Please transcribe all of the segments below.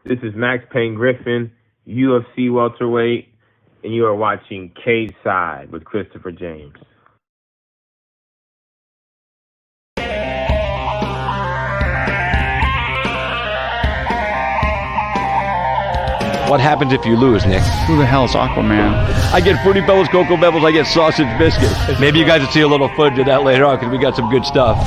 This is Max Payne Griffin, UFC welterweight, and you are watching Cage Side with Christopher James. What happens if you lose, Nick? Who the hell is Aquaman? I get Fruity Pebbles, Cocoa Pebbles, I get sausage biscuit. Maybe you guys will see a little footage of that later on because we got some good stuff.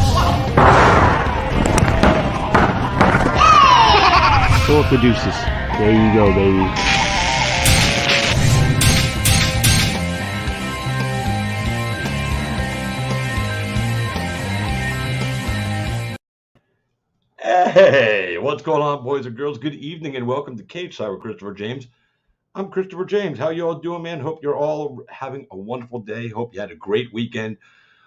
Philip Caduceus. There you go, baby. Hey, what's going on, boys and girls? Good evening and welcome to Cage Side with Christopher James. I'm Christopher James. How you all doing, man? Hope you're all having a wonderful day. Hope you had a great weekend.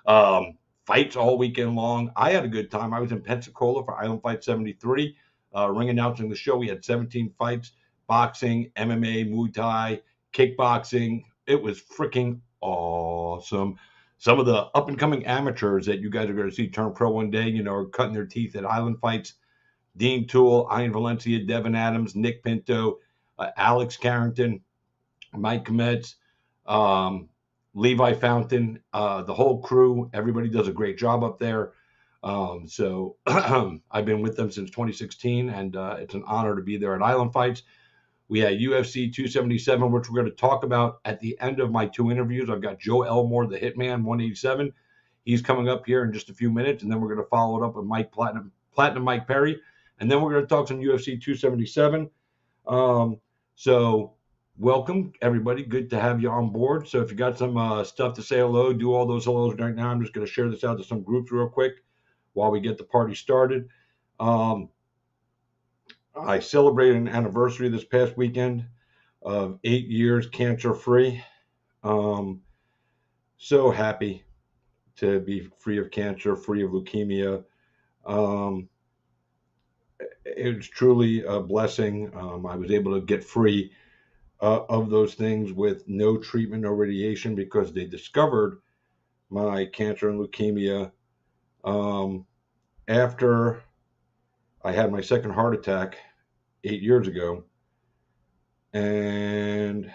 Fights all weekend long. I had a good time. I was in Pensacola for Island Fight 73. Ring announcing the show. We had 17 fights, boxing, MMA, Muay Thai, kickboxing. It was freaking awesome. Some of the up-and-coming amateurs that you guys are going to see turn pro one day, are cutting their teeth at Island Fights. Dean Toole, Ian Valencia, Devin Adams, Nick Pinto, Alex Carrington, Mike Kometz, Levi Fountain, the whole crew. Everybody does a great job up there. So I've been with them since 2016, and it's an honor to be there at Island Fights. We had UFC 277, which we're going to talk about at the end of my two interviews. I've got Joe Elmore, the Hitman, 187. He's coming up here in just a few minutes, and then we're going to follow it up with Mike Platinum Mike Perry, and then we're going to talk some UFC 277. So welcome, everybody. Good to have you on board. So if you got some stuff to say hello, do all those hellos right now. I'm just going to share this out to some groups real quick while we get the party started. I celebrated an anniversary this past weekend of 8 years cancer-free. So happy to be free of cancer, free of leukemia. It was truly a blessing. I was able to get free of those things with no treatment, no radiation, because they discovered my cancer and leukemia after I had my second heart attack 8 years ago. And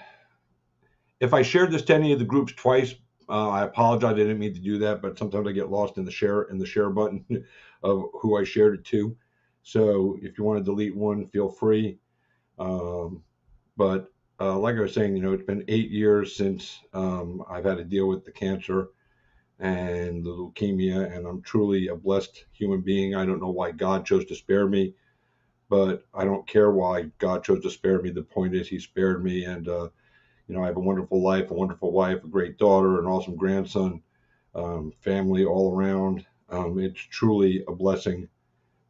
if I shared this to any of the groups twice, I apologize. I didn't mean to do that, but sometimes I get lost in the share button of who I shared it to. So if you want to delete one, feel free. But like I was saying, it's been 8 years since I've had to deal with the cancer and the leukemia, and I'm truly a blessed human being. I don't know why God chose to spare me, but I don't care why God chose to spare me. The point is he spared me, and I have a wonderful life, a wonderful wife, a great daughter, an awesome grandson, family all around. It's truly a blessing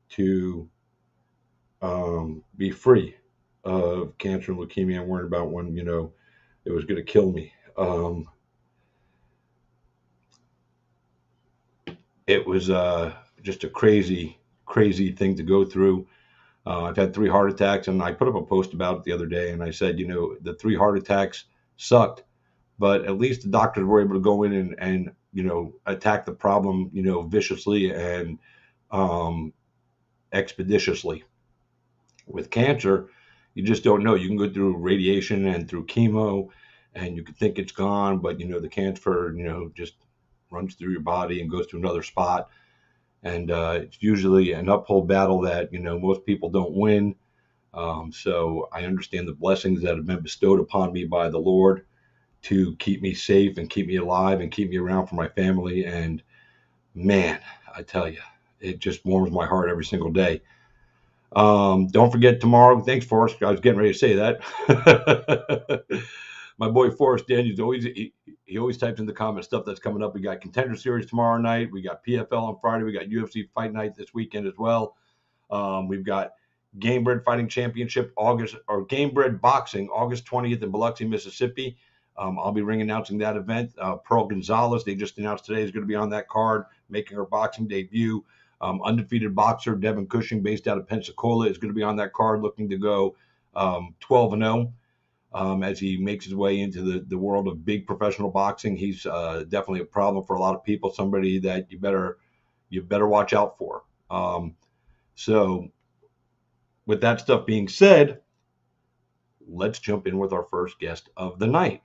to be free of cancer and leukemia and worried about when, it was going to kill me. It was just a crazy, crazy thing to go through. I've had 3 heart attacks, and I put up a post about it the other day, and I said, the 3 heart attacks sucked, but at least the doctors were able to go in and attack the problem, viciously and expeditiously. With cancer, you just don't know. You can go through radiation and through chemo, and you can think it's gone, but the cancer, just runs through your body and goes to another spot. And it's usually an uphill battle that, most people don't win. So I understand the blessings that have been bestowed upon me by the Lord to keep me safe and keep me alive and keep me around for my family. And man, I tell you, it just warms my heart every single day. Don't forget tomorrow. Thanks, Forrest. I was getting ready to say that. My boy Forrest Daniels he always types in the comments stuff that's coming up. We got Contender Series tomorrow night. We got PFL on Friday. We got UFC Fight Night this weekend as well. We've got Gamebred Fighting Championship Gamebred Boxing August 20th in Biloxi, Mississippi. I'll be ring announcing that event. Pearl Gonzalez, they just announced today, is going to be on that card, making her boxing debut. Undefeated boxer Devin Cushing, based out of Pensacola, is going to be on that card, looking to go 12-0 as he makes his way into the world of big professional boxing. He's definitely a problem for a lot of people, somebody that you better watch out for. So with that stuff being said, let's jump in with our first guest of the night.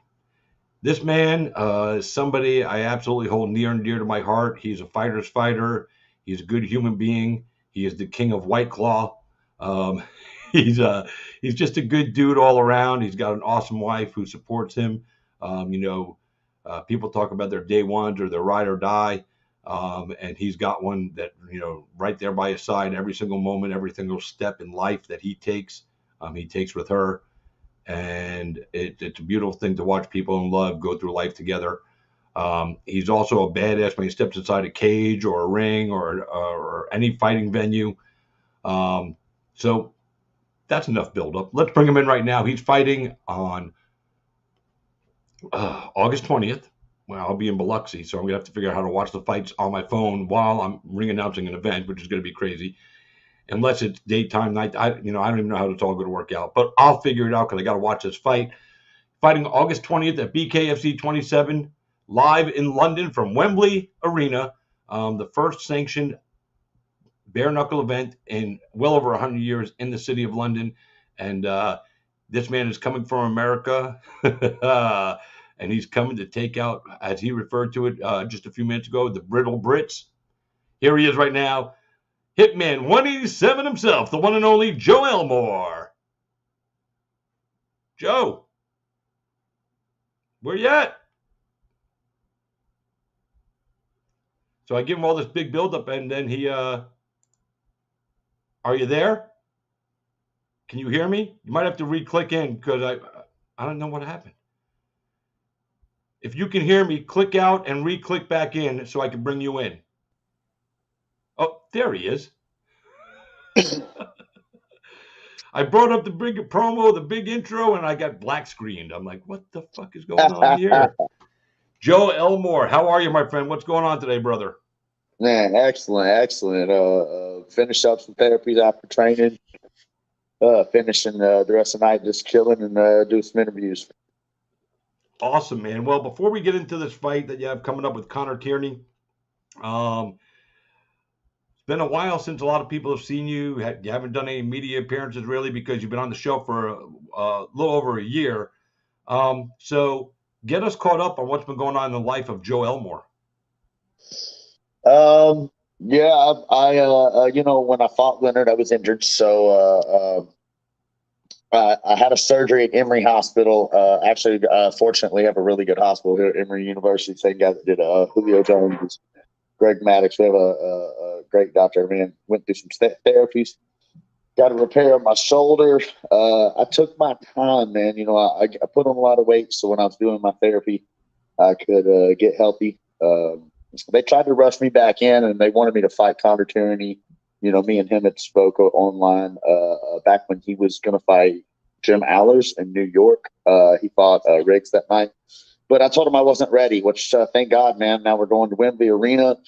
This man is somebody I absolutely hold near and dear to my heart. He's a fighter's fighter. He's a good human being. He is the king of White Claw. Um, he's just a good dude all around. He's got an awesome wife who supports him. People talk about their day ones or their ride or die. And he's got one that, right there by his side every single moment, every single step in life that he takes with her. And it's a beautiful thing to watch people in love go through life together. He's also a badass when he steps inside a cage or a ring or any fighting venue. So that's enough buildup. Let's bring him in right now. He's fighting on August 20th. Well, I'll be in Biloxi, so I'm going to have to figure out how to watch the fights on my phone while I'm ring announcing an event, which is going to be crazy. Unless it's daytime, night, I don't even know how it's all going to work out, but I'll figure it out because I got to watch this fight. Fighting August 20th at BKFC 27, live in London from Wembley Arena, the first sanctioned bare knuckle event in well over 100 years in the city of London. And this man is coming from America, and he's coming to take out, as he referred to it just a few minutes ago, the brittle Brits. Here he is right now. Hitman 187 himself, the one and only Joe Elmore. Joe, where you at? So I give him all this big buildup, and then he, are you there? Can you hear me? You might have to re-click in because I don't know what happened. If you can hear me, click out and re-click back in so I can bring you in. Oh, there he is. I brought up the big promo, the big intro, and I got black screened. I'm like, what the fuck is going on here? Joe Elmore, how are you, my friend? What's going on today, brother? Man, excellent. Finished up some therapies after training. Finishing the rest of the night just chilling and do some interviews. Awesome, man. Well, before we get into this fight that you have coming up with Connor Tierney, it's been a while since a lot of people have seen you. You haven't done any media appearances really because you've been on the show for a little over a year. So get us caught up on what's been going on in the life of Joe Elmore. Yeah, I when I fought Leonard, I was injured. So I had a surgery at Emory Hospital. Fortunately, have a really good hospital here at Emory University. Same guy that did Julio Jones, Greg Maddox. We have a great doctor. Man, went through some therapies. Got a repair on my shoulder. I took my time, man. I put on a lot of weight, so when I was doing my therapy, I could get healthy. They tried to rush me back in, and they wanted me to fight Connor Tierney. Me and him had spoke online back when he was going to fight Jim Allers in New York. He fought Riggs that night. But I told him I wasn't ready, which thank God, man. Now we're going to Wembley Arena.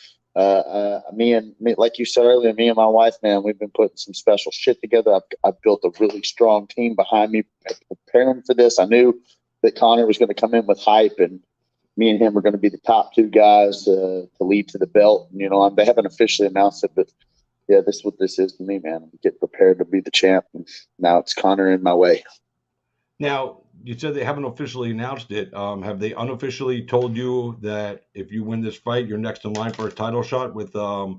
Me, like you said earlier, me and my wife, man, we've been putting some special shit together. I've built a really strong team behind me preparing for this. I knew that Connor was going to come in with hype, and me and him are going to be the top two guys to lead to the belt. They haven't officially announced it, but yeah, this is what this is to me, man. I'm getting prepared to be the champ. And now it's Connor in my way. Now, you said they haven't officially announced it. Have they unofficially told you that if you win this fight, you're next in line for a title shot with Luis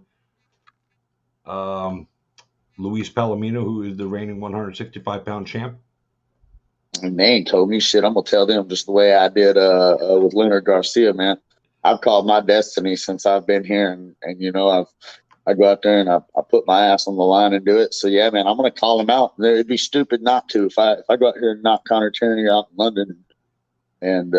Palomino, who is the reigning 165-pound champ? And they ain't told me shit. I'm gonna tell them just the way I did with Leonard Garcia, man. I've called my destiny since I've been here, and I go out there and I put my ass on the line and do it. So yeah, man, I'm gonna call him out. It'd be stupid not to. If I go out here and knock Connor Tierney out in London, and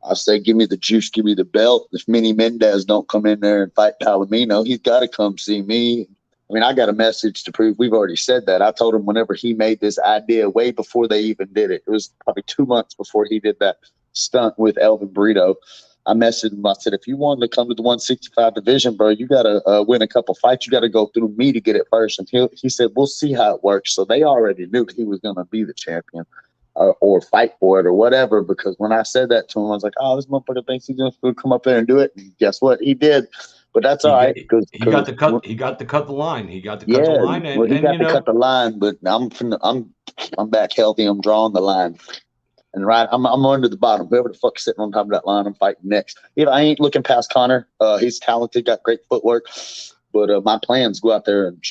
I say, give me the juice, give me the belt. If Manny Mendez don't come in there and fight Palomino, he's got to come see me. I mean, I got a message to prove. We've already said that. I told him whenever he made this idea, way before they even did it. It was probably 2 months before he did that stunt with Elvin Brito. I messaged him. I said, if you wanted to come to the 165 division, bro, you got to win a couple fights. You got to go through me to get it first. And he said, we'll see how it works. So they already knew he was going to be the champion or fight for it or whatever. Because when I said that to him, I was like, oh, this motherfucker thinks he's going to come up there and do it. And guess what? He did. but that's all right because He got to cut. He got to cut the line. He got to cut the yeah, line, well, he and got to cut the line, but I'm back healthy. I'm drawing the line. And right, I'm under the bottom. Whoever the fuck's sitting on top of that line, I'm fighting next. If I ain't looking past Connor, he's talented, got great footwork. But my plans go out there and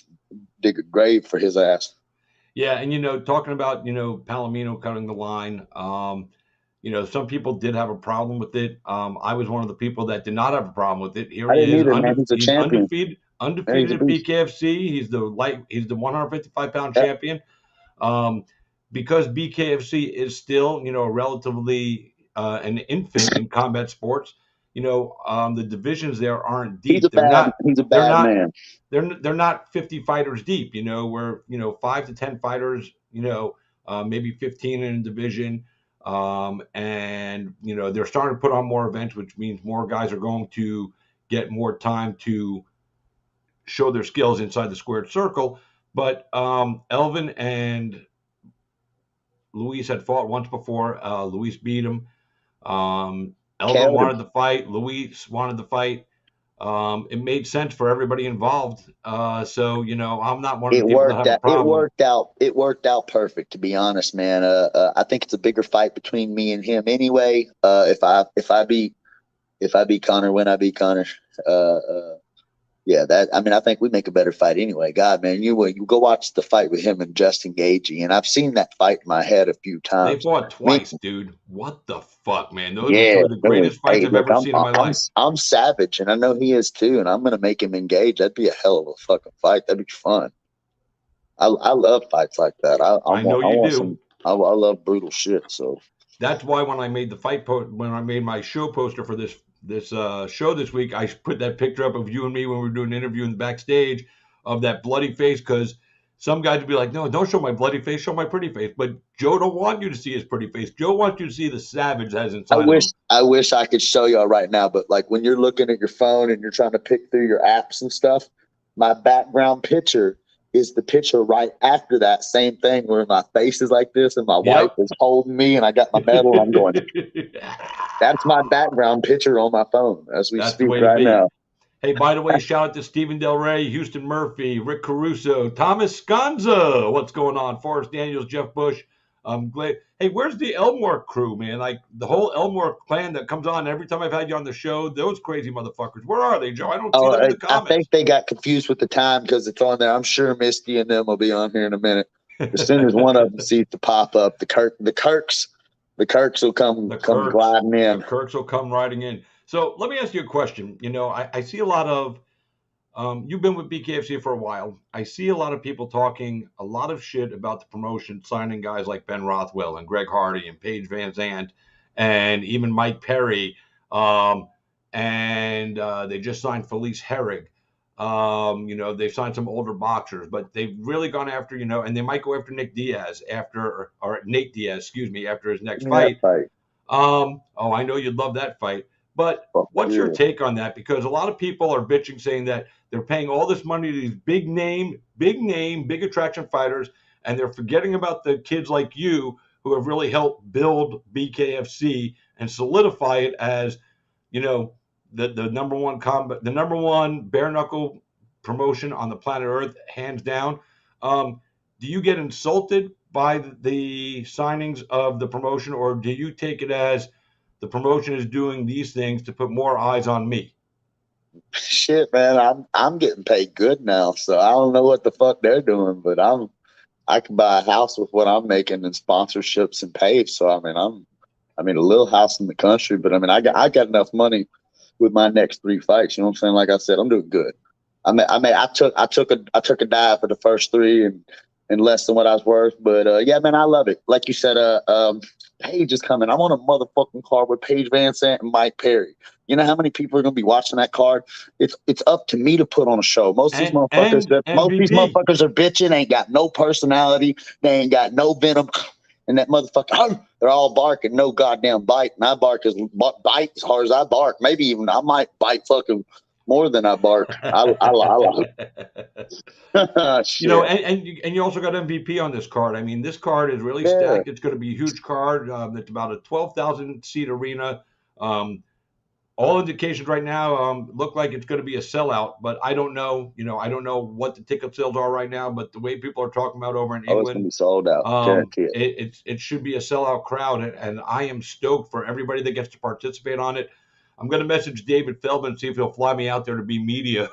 dig a grave for his ass. Yeah, and talking about Palomino cutting the line. Some people did have a problem with it. I was one of the people that did not have a problem with it. Here I he didn't is, either, man. He's a he's champion. undefeated He's a at beast. BKFC. He's the 155-pound champion. Because BKFC is still, relatively an infant in combat sports. The divisions there aren't deep. He's a bad man. They're not 50 fighters deep. We're 5 to 10 fighters. Maybe 15 in a division. And they're starting to put on more events, which means more guys are going to get more time to show their skills inside the squared circle. But Elvin and Luis had fought once before. Luis beat him. Elvin wanted to fight. Luis wanted to fight. It made sense for everybody involved. So I'm not one of the people that have a problem. It worked out perfect, to be honest, man. I think it's a bigger fight between me and him anyway. If I beat Connor, when I beat Connor, yeah, I think we make a better fight anyway. God, man, you go watch the fight with him and Justin Gagey, and I've seen that fight in my head a few times. They fought twice, dude. What the fuck, man? Those are two of the greatest fights I've ever seen in my life. I'm savage, and I know he is too, and I'm gonna make him engage. That'd be a hell of a fucking fight. That'd be fun. I love fights like that. I know you do. I love brutal shit. So that's why when I made when I made my show poster for this show this week, I put that picture up of you and me when we were doing an interview in the backstage of that bloody face, because some guys would be like, no, don't show my bloody face, show my pretty face. But Joe don't want you to see his pretty face. Joe wants you to see the savage that has inside of him. I wish I could show y'all right now, but like when you're looking at your phone and you're trying to pick through your apps and stuff, my background picture is the picture right after that same thing where my face is like this and my wife is holding me and I got my medal. I'm going, that's my background picture on my phone as we speak right now. Hey, by the way, shout out to Stephen Del Rey, Houston Murphy, Rick Caruso, Thomas Sconza. What's going on? Forrest Daniels, Jeff Bush. I'm glad. Hey, where's the Elmore crew, man? Like the whole Elmore clan that comes on every time I've had you on the show. Those crazy motherfuckers. Where are they, Joe? I don't see them in the comments. I think they got confused with the time because it's on there. I'm sure Misty and them will be on here in a minute. As soon as one of them sees the pop up, the Kirks will come gliding in. The Kirks will come riding in. So let me ask you a question. I see a lot of you've been with BKFC for a while. I see a lot of people talking a lot of shit about the promotion, signing guys like Ben Rothwell and Greg Hardy and Paige Van Zandt and even Mike Perry. And they just signed Felice Herrig. They've signed some older boxers, but they've really gone after, and they might go after Nate Diaz after his next fight. I know you'd love that fight. But what's your take on that? Because a lot of people are bitching, saying that they're paying all this money to these big name, big attraction fighters, and they're forgetting about the kids like you who have really helped build BKFC and solidify it as, the number one bare knuckle promotion on the planet Earth, hands down. Do you get insulted by the signings of the promotion, or do you take it as the promotion is doing these things to put more eyes on me? Shit, man, I'm getting paid good now, so I don't know what the fuck they're doing, but I can buy a house with what I'm making in sponsorships and pay. So I mean, a little house in the country, but I got enough money with my next 3 fights. You know what I'm saying? Like I said, I'm doing good. I took a dive for the first 3 and less than what I was worth, but yeah, man, I love it. Like you said, Paige is coming. I'm on a motherfucking card with Paige Van Zandt and Mike Perry. You know how many people are going to be watching that card? It's up to me to put on a show. Most of these motherfuckers are bitching, ain't got no personality, they ain't got no venom, and that motherfucker, they're all barking, no goddamn bite. And I bite as hard as I bark. Maybe even I might bite fucking more than I bark. I love it. And you also got MVP on this card. I mean, this card is really stacked. It's going to be a huge card. It's about a 12,000 seat arena. all indications right now look like it's going to be a sellout, but I don't know. I don't know what the ticket sales are right now, but the way people are talking about over in Oh, it's gonna England, be sold out, guarantee it. it should be a sellout crowd, and I am stoked for everybody that gets to participate on it. I'm going to message David Feldman and see if he'll fly me out there to be media.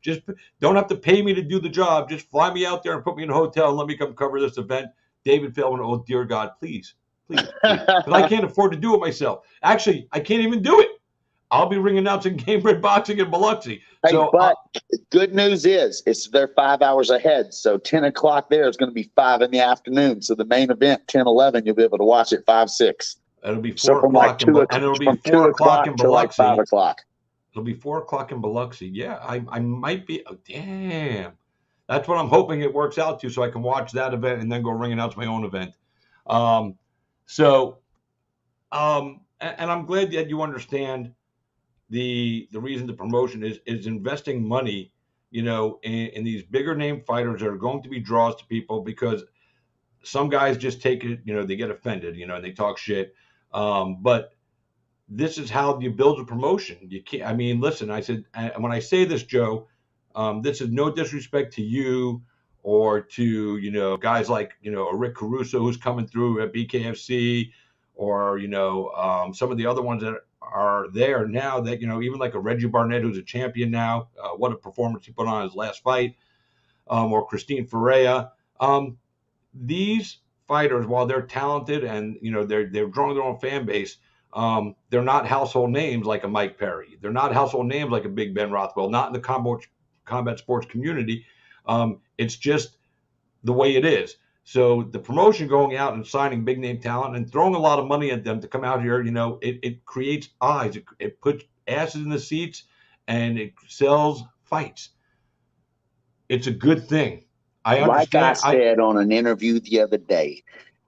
Just don't have to pay me to do the job. Just fly me out there and put me in a hotel and let me come cover this event. David Feldman, oh dear God, please, please, please, because I can't afford to do it myself. Actually, I can't even do it. I'll be ring announcing Game Bread Boxing in Biloxi. Hey, So, but good news is they're 5 hours ahead. So 10 o'clock there is going to be 5 in the afternoon. So the main event, 10, 11, you'll be able to watch it 5, 6. it'll be So 4 from like o'clock, 2 o'clock, and it'll be from 4 2 o'clock in o'clock to like 5 Biloxi. o'clock. It'll be 4 o'clock in Biloxi. Yeah, I might be. Oh, damn. That's what I'm hoping it works out to, so I can watch that event and then go ring announce my own event. And I'm glad that you understand the reason the promotion is investing money, in these bigger name fighters that are going to be draws to people, because some guys just take it, they get offended, and they talk shit. But this is how you build a promotion. You can't. I mean, listen. I said, and when I say this, Joe, this is no disrespect to you or to guys like a Rick Caruso who's coming through at BKFC, or some of the other ones that are there now. That even like a Reggie Barnett who's a champion now. What a performance he put on his last fight. Or Christine Ferreira. These fighters, while they're talented and they're drawing their own fan base, they're not household names like a Mike Perry. They're not household names like a Big Ben Rothwell. Not in the combat sports community. It's just the way it is. So the promotion going out and signing big name talent and throwing a lot of money at them to come out here, it creates eyes. It puts asses in the seats, and it sells fights. It's a good thing. I Like I understand. said on an interview the other day,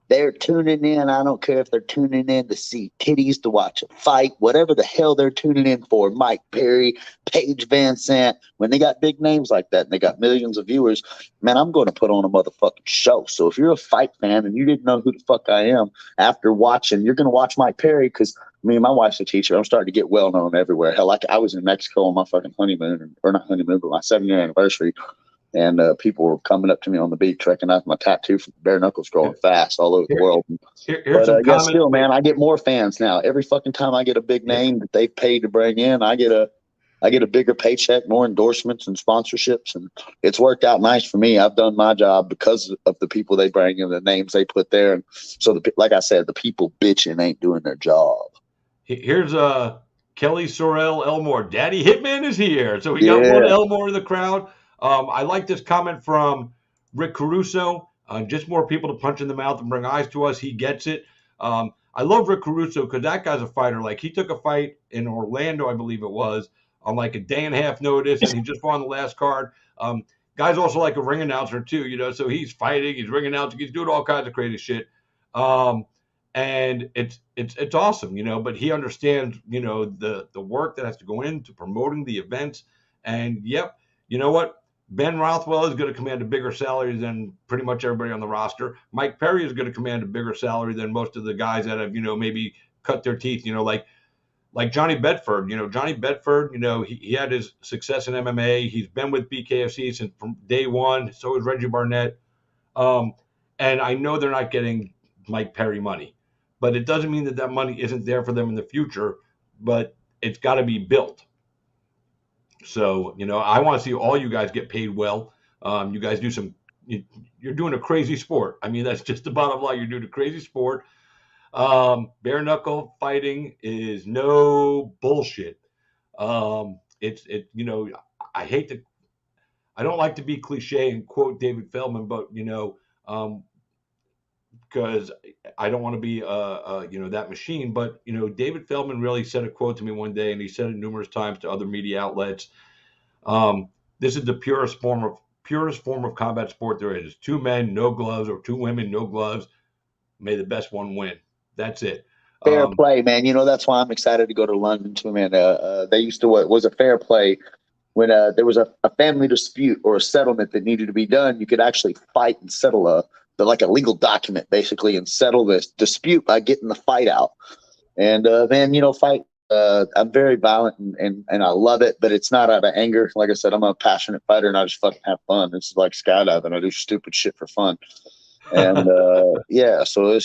they're tuning in. I don't care if they're tuning in to see titties, to watch a fight, whatever the hell they're tuning in for. Mike Perry, Paige Van Sant. When they got big names like that and they got millions of viewers, man, I'm going to put on a motherfucking show. So if you're a fight fan and you didn't know who the fuck I am after watching, you're going to watch Mike Perry, because me and my wife's a teacher. I'm starting to get well known everywhere. Hell, like I was in Mexico on my fucking honeymoon, or not honeymoon, but my 7-year anniversary. And people were coming up to me on the beach, recognizing my tattoo from bare knuckles growing fast all over the world. Here's some Yeah, comments. still, man, I get more fans now. Every fucking time I get a big name that they've paid to bring in, I get a bigger paycheck, more endorsements and sponsorships, and it's worked out nice for me. I've done my job because of the people they bring in, the names they put there. And so, like I said, the people bitching ain't doing their job. Here's Kelly Sorrell Elmore. Daddy Hitman is here. So we got one Elmore in the crowd. I like this comment from Rick Caruso. Just more people to punch in the mouth and bring eyes to us. He gets it. I love Rick Caruso because that guy's a fighter. Like, he took a fight in Orlando, I believe it was, on like a day and a half notice, and he just fought on the last card. Guy's also like a ring announcer too, so he's fighting, he's ring announcing, he's doing all kinds of crazy shit. And it's awesome, but he understands, the work that has to go into promoting the events. And yep, you know what? Ben Rothwell is going to command a bigger salary than pretty much everybody on the roster. Mike Perry is going to command a bigger salary than most of the guys that have, maybe cut their teeth, like Johnny Bedford. Johnny Bedford, he had his success in MMA. He's been with BKFC since from day one. So is Reggie Barnett. And I know they're not getting Mike Perry money, but it doesn't mean that money isn't there for them in the future, but it's got to be built. So, I want to see all you guys get paid well. You guys do you're doing a crazy sport. I mean, that's just the bottom line. You're doing a crazy sport. Bare knuckle fighting is no bullshit. I don't like to be cliche and quote David Feldman, but, because I don't want to be, that machine. But, David Feldman really said a quote to me one day, and he said it numerous times to other media outlets. This is the purest form of combat sport there is. 2 men, no gloves, or 2 women, no gloves. May the best one win. That's it. Fair play, man. That's why I'm excited to go to London too, man. They used to, what was a fair play when there was a family dispute or a settlement that needed to be done. You could actually fight and settle like a legal document, basically, and settle this dispute by getting the fight out. And man, fight I'm very violent and I love it, but it's not out of anger. Like I said, I'm a passionate fighter and I just fucking have fun. It's like skydiving. I do stupid shit for fun. And yeah, so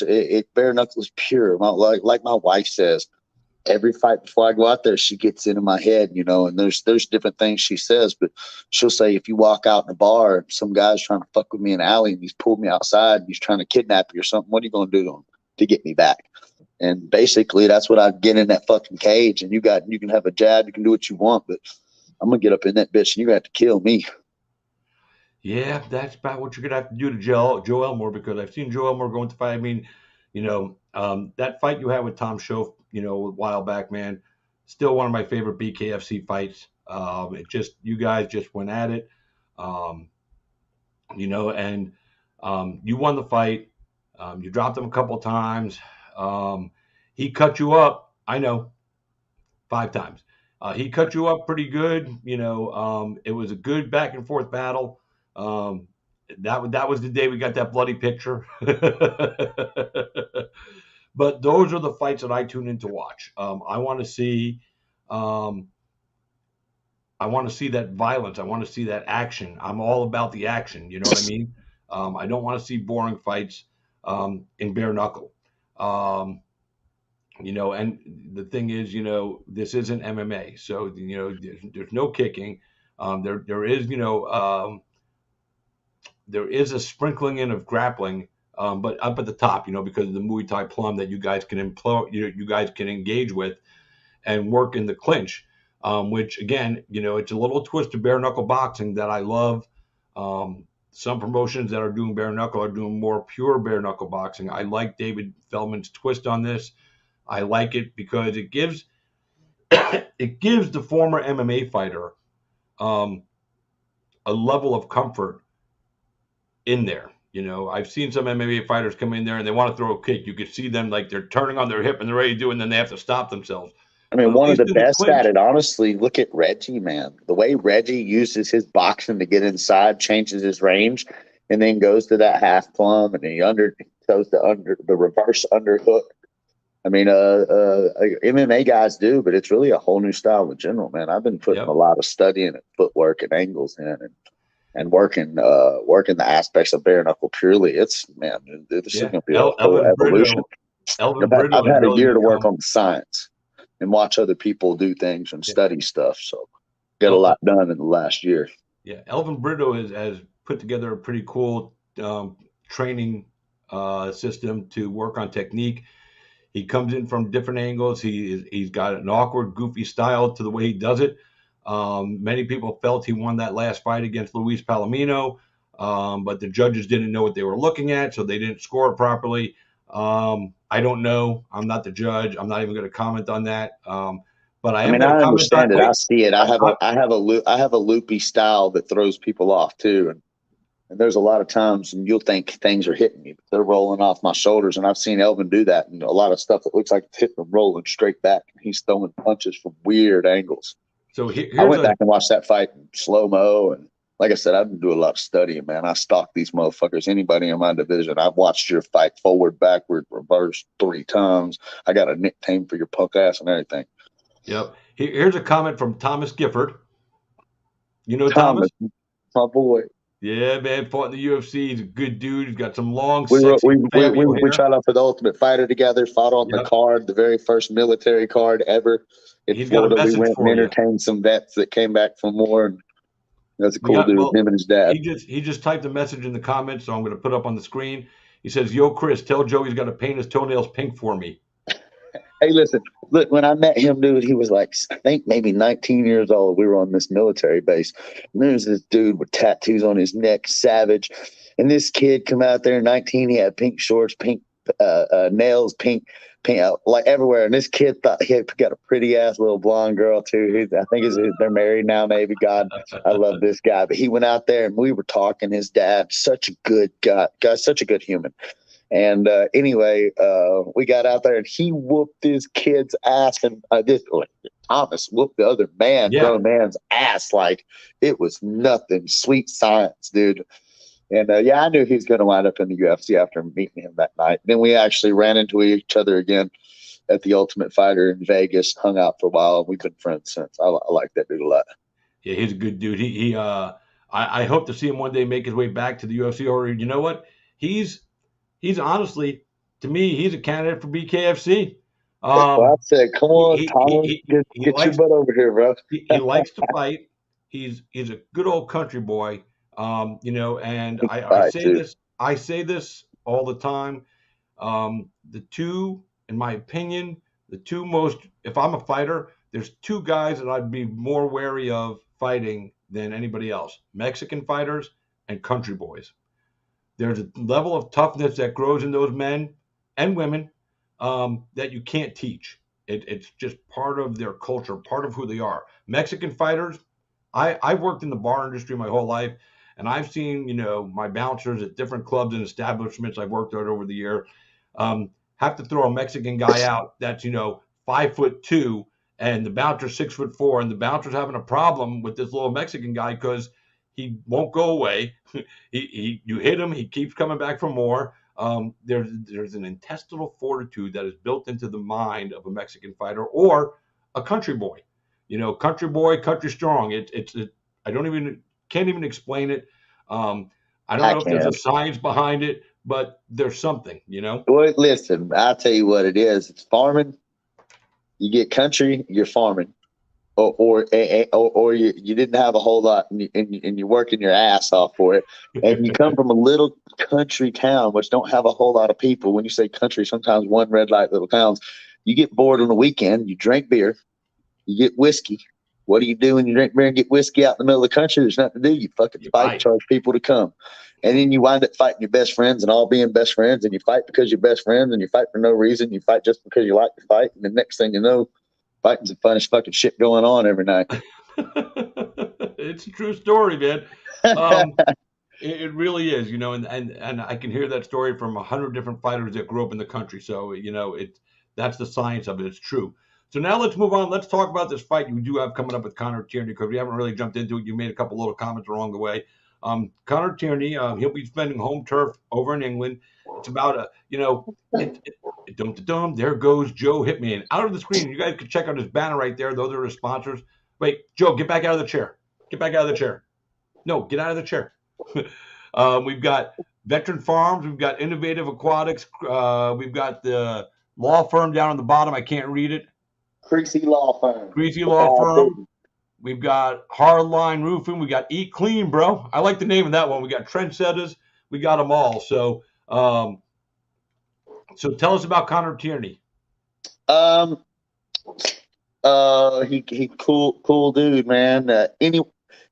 bare knuckle is pure. Like my wife says, every fight before I go out there, she gets into my head, you know, and there's different things she says, but she'll say, if you walk out in a bar and some guy's trying to fuck with me in the alley and he's pulled me outside and he's trying to kidnap you or something, what are you going to do to him to get me back? And basically that's what I get in that fucking cage. And you can have a jab, you can do what you want, but I'm going to get up in that bitch and you're going to have to kill me. Yeah, that's about what you're gonna have to do to Joe Elmore, because I've seen Joe Elmore go into fight. I mean, that fight you had with Tom Schoaf, a while back, man, still one of my favorite BKFC fights. You guys just went at it, and you won the fight. You dropped him a couple of times. He cut you up. I know, 5 times. He cut you up pretty good. It was a good back and forth battle. That was the day we got that bloody picture. But those are the fights that I tune in to watch. I want to see that violence. I want to see that action. I'm all about the action. You know what I mean? I don't want to see boring fights in bare knuckle. And the thing is, this isn't MMA, so there's no kicking. There is a sprinkling in of grappling, but up at the top, because of the Muay Thai plum that you guys can you guys can engage with and work in the clinch, which again, it's a little twist of bare knuckle boxing that I love. Some promotions that are doing bare knuckle are doing more pure bare knuckle boxing. I like David Feldman's twist on this. I like it because it gives the former MMA fighter a level of comfort in there. I've seen some MMA fighters come in there and they want to throw a kick. You could see them like they're turning on their hip and they're ready to do it, and then they have to stop themselves. I mean, one of the best at it, honestly, look at Reggie, man. The way Reggie uses his boxing to get inside, changes his range, and then goes to that half plumb and he goes to the reverse underhook. I mean, MMA guys do, but it's really a whole new style in general, man. I've been putting a lot of studying and footwork and angles in and working the aspects of bare knuckle purely. This is going to be a whole evolution. I've had a year to work on the science and watch other people do things and study stuff. So get a lot done in the last year. Yeah, Elvin Brito has put together a pretty cool training system to work on technique. He comes in from different angles. He's got an awkward, goofy style to the way he does it. Many people felt he won that last fight against Luis Palomino, but the judges didn't know what they were looking at, so they didn't score it properly. I don't know. I'm not the judge. I'm not even going to comment on that. But I understand it. I see it. I have a loopy style that throws people off too, and there's a lot of times and you'll think things are hitting me, but they're rolling off my shoulders. And I've seen Elvin do that, and a lot of stuff that looks like it's hitting him rolling straight back. He's throwing punches from weird angles. So I went back and watched that fight in slow mo, and like I said, I've been doing a lot of studying, man. I stalk these motherfuckers. Anybody in my division, I've watched your fight forward, backward, reverse 3 times. I got a nickname for your punk ass and everything. Yep. Here's a comment from Thomas Gifford. You know Thomas? My boy. Yeah, man, fought in the UFC. He's a good dude. He's got some long, we tried out for the Ultimate Fighter together, fought on the card, the very first military card ever. In Florida, we went and entertained some vets that came back from war. And that's a cool dude, him and his dad. He just typed a message in the comments, so I'm going to put up on the screen. He says, "Yo, Chris, tell Joe he's got to paint his toenails pink for me." Hey, listen, look, when I met him, dude, he was like, I think maybe 19 years old. We were on this military base. And there's this dude with tattoos on his neck, savage. And this kid come out there, 19, he had pink shorts, pink nails, pink, like everywhere. And this kid thought he got a pretty ass little blonde girl too. I think they're married now, maybe. God, I love this guy. But he went out there and we were talking. His dad, such a good guy, such a good human. And anyway, we got out there and he whooped this kid's ass, and Thomas whooped the other grown man's ass like it was nothing. Sweet science, dude. And I knew he was going to wind up in the UFC after meeting him that night. Then we actually ran into each other again at the Ultimate Fighter in Vegas, hung out for a while. We've been friends since. I like that dude a lot. Yeah, he's a good dude. I hope to see him one day make his way back to the UFC. Or you know what? He's honestly, to me, he's a candidate for BKFC. Well, I said, come on, He he, Tom, he, he get your likes butt over here, bro. he likes to fight. He's a good old country boy. And I Fight say too. this all the time. The two, in my opinion, the two most, if I'm a fighter, there's two guys that I'd be more wary of fighting than anybody else: Mexican fighters and country boys. There's a level of toughness that grows in those men and women that you can't teach. It's just part of their culture, part of who they are. Mexican fighters, I've worked in the bar industry my whole life, and I've seen, my bouncers at different clubs and establishments I've worked at over the year have to throw a Mexican guy out that's, 5'2", and the bouncer's 6'4", and the bouncer's having a problem with this little Mexican guy because he won't go away. You hit him, he keeps coming back for more. There's an intestinal fortitude that is built into the mind of a Mexican fighter or a country boy. Country boy, country strong. I can't even explain it. I don't know if there's a science behind it, but there's something. Well, listen, I'll tell you what it is. It's farming. You get country, you're farming, or you didn't have a whole lot, and you're working your ass off for it, and you come from a little country town which don't have a whole lot of people. When you say country, sometimes one red light little towns. You get bored on the weekend. You drink beer. You get whiskey. What do you do when you drink beer and get whiskey out in the middle of the country? There's nothing to do. You fucking fight, charge people to come. And then you wind up fighting your best friends and all being best friends, and you fight because you're best friends, and you fight for no reason. You fight just because you like to fight. And the next thing you know, fighting's the funnest fucking shit going on every night. It's a true story, man. It really is, and I can hear that story from 100 different fighters that grew up in the country. So, that's the science of it. It's true. So now let's move on. Let's talk about this fight you do have coming up with Connor Tierney, because we haven't really jumped into it. You made a couple little comments along the way. Connor Tierney, he'll be spending home turf over in England. It's about there goes Joe Hitman out of the screen. You guys can check out his banner right there. Those are his sponsors. Wait, Joe, get back out of the chair. Get back out of the chair. No, get out of the chair. We've got Veteran Farms. We've got Innovative Aquatics. We've got the law firm down on the bottom. I can't read it. Creasy Law Firm. Creasy Law Firm. We've got Hardline Roofing. We got Eat Clean, bro. I like the name of that one. We got Trendsetters. We got them all. So, so tell us about Connor Tierney. He cool dude, man.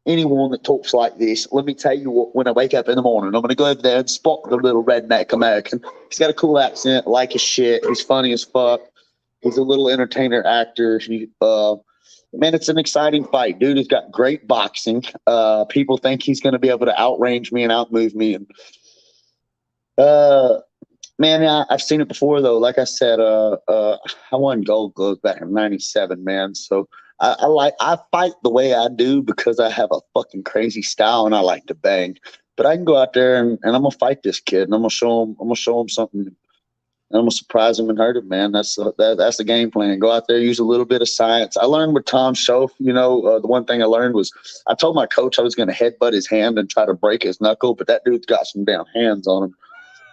Anyone that talks like this, let me tell you what, when I wake up in the morning, I'm going to go over there and spot the little redneck American. He's got a cool accent, like his shit. He's funny as fuck. He's a little entertainer actor. Man, it's an exciting fight. Dude has got great boxing. People think he's going to be able to outrange me and outmove me. And man, I've seen it before, though. Like I said, I won Gold Glove back in '97, man. So I fight the way I do because I have a fucking crazy style and I like to bang. But I can go out there and I'm gonna fight this kid and I'm gonna show him something. And I'm gonna surprise him and hurt him, man. That's the game plan. Go out there, use a little bit of science. I learned with Tom Schoaf, the one thing I learned was I told my coach I was gonna headbutt his hand and try to break his knuckle, but that dude's got some damn hands on him.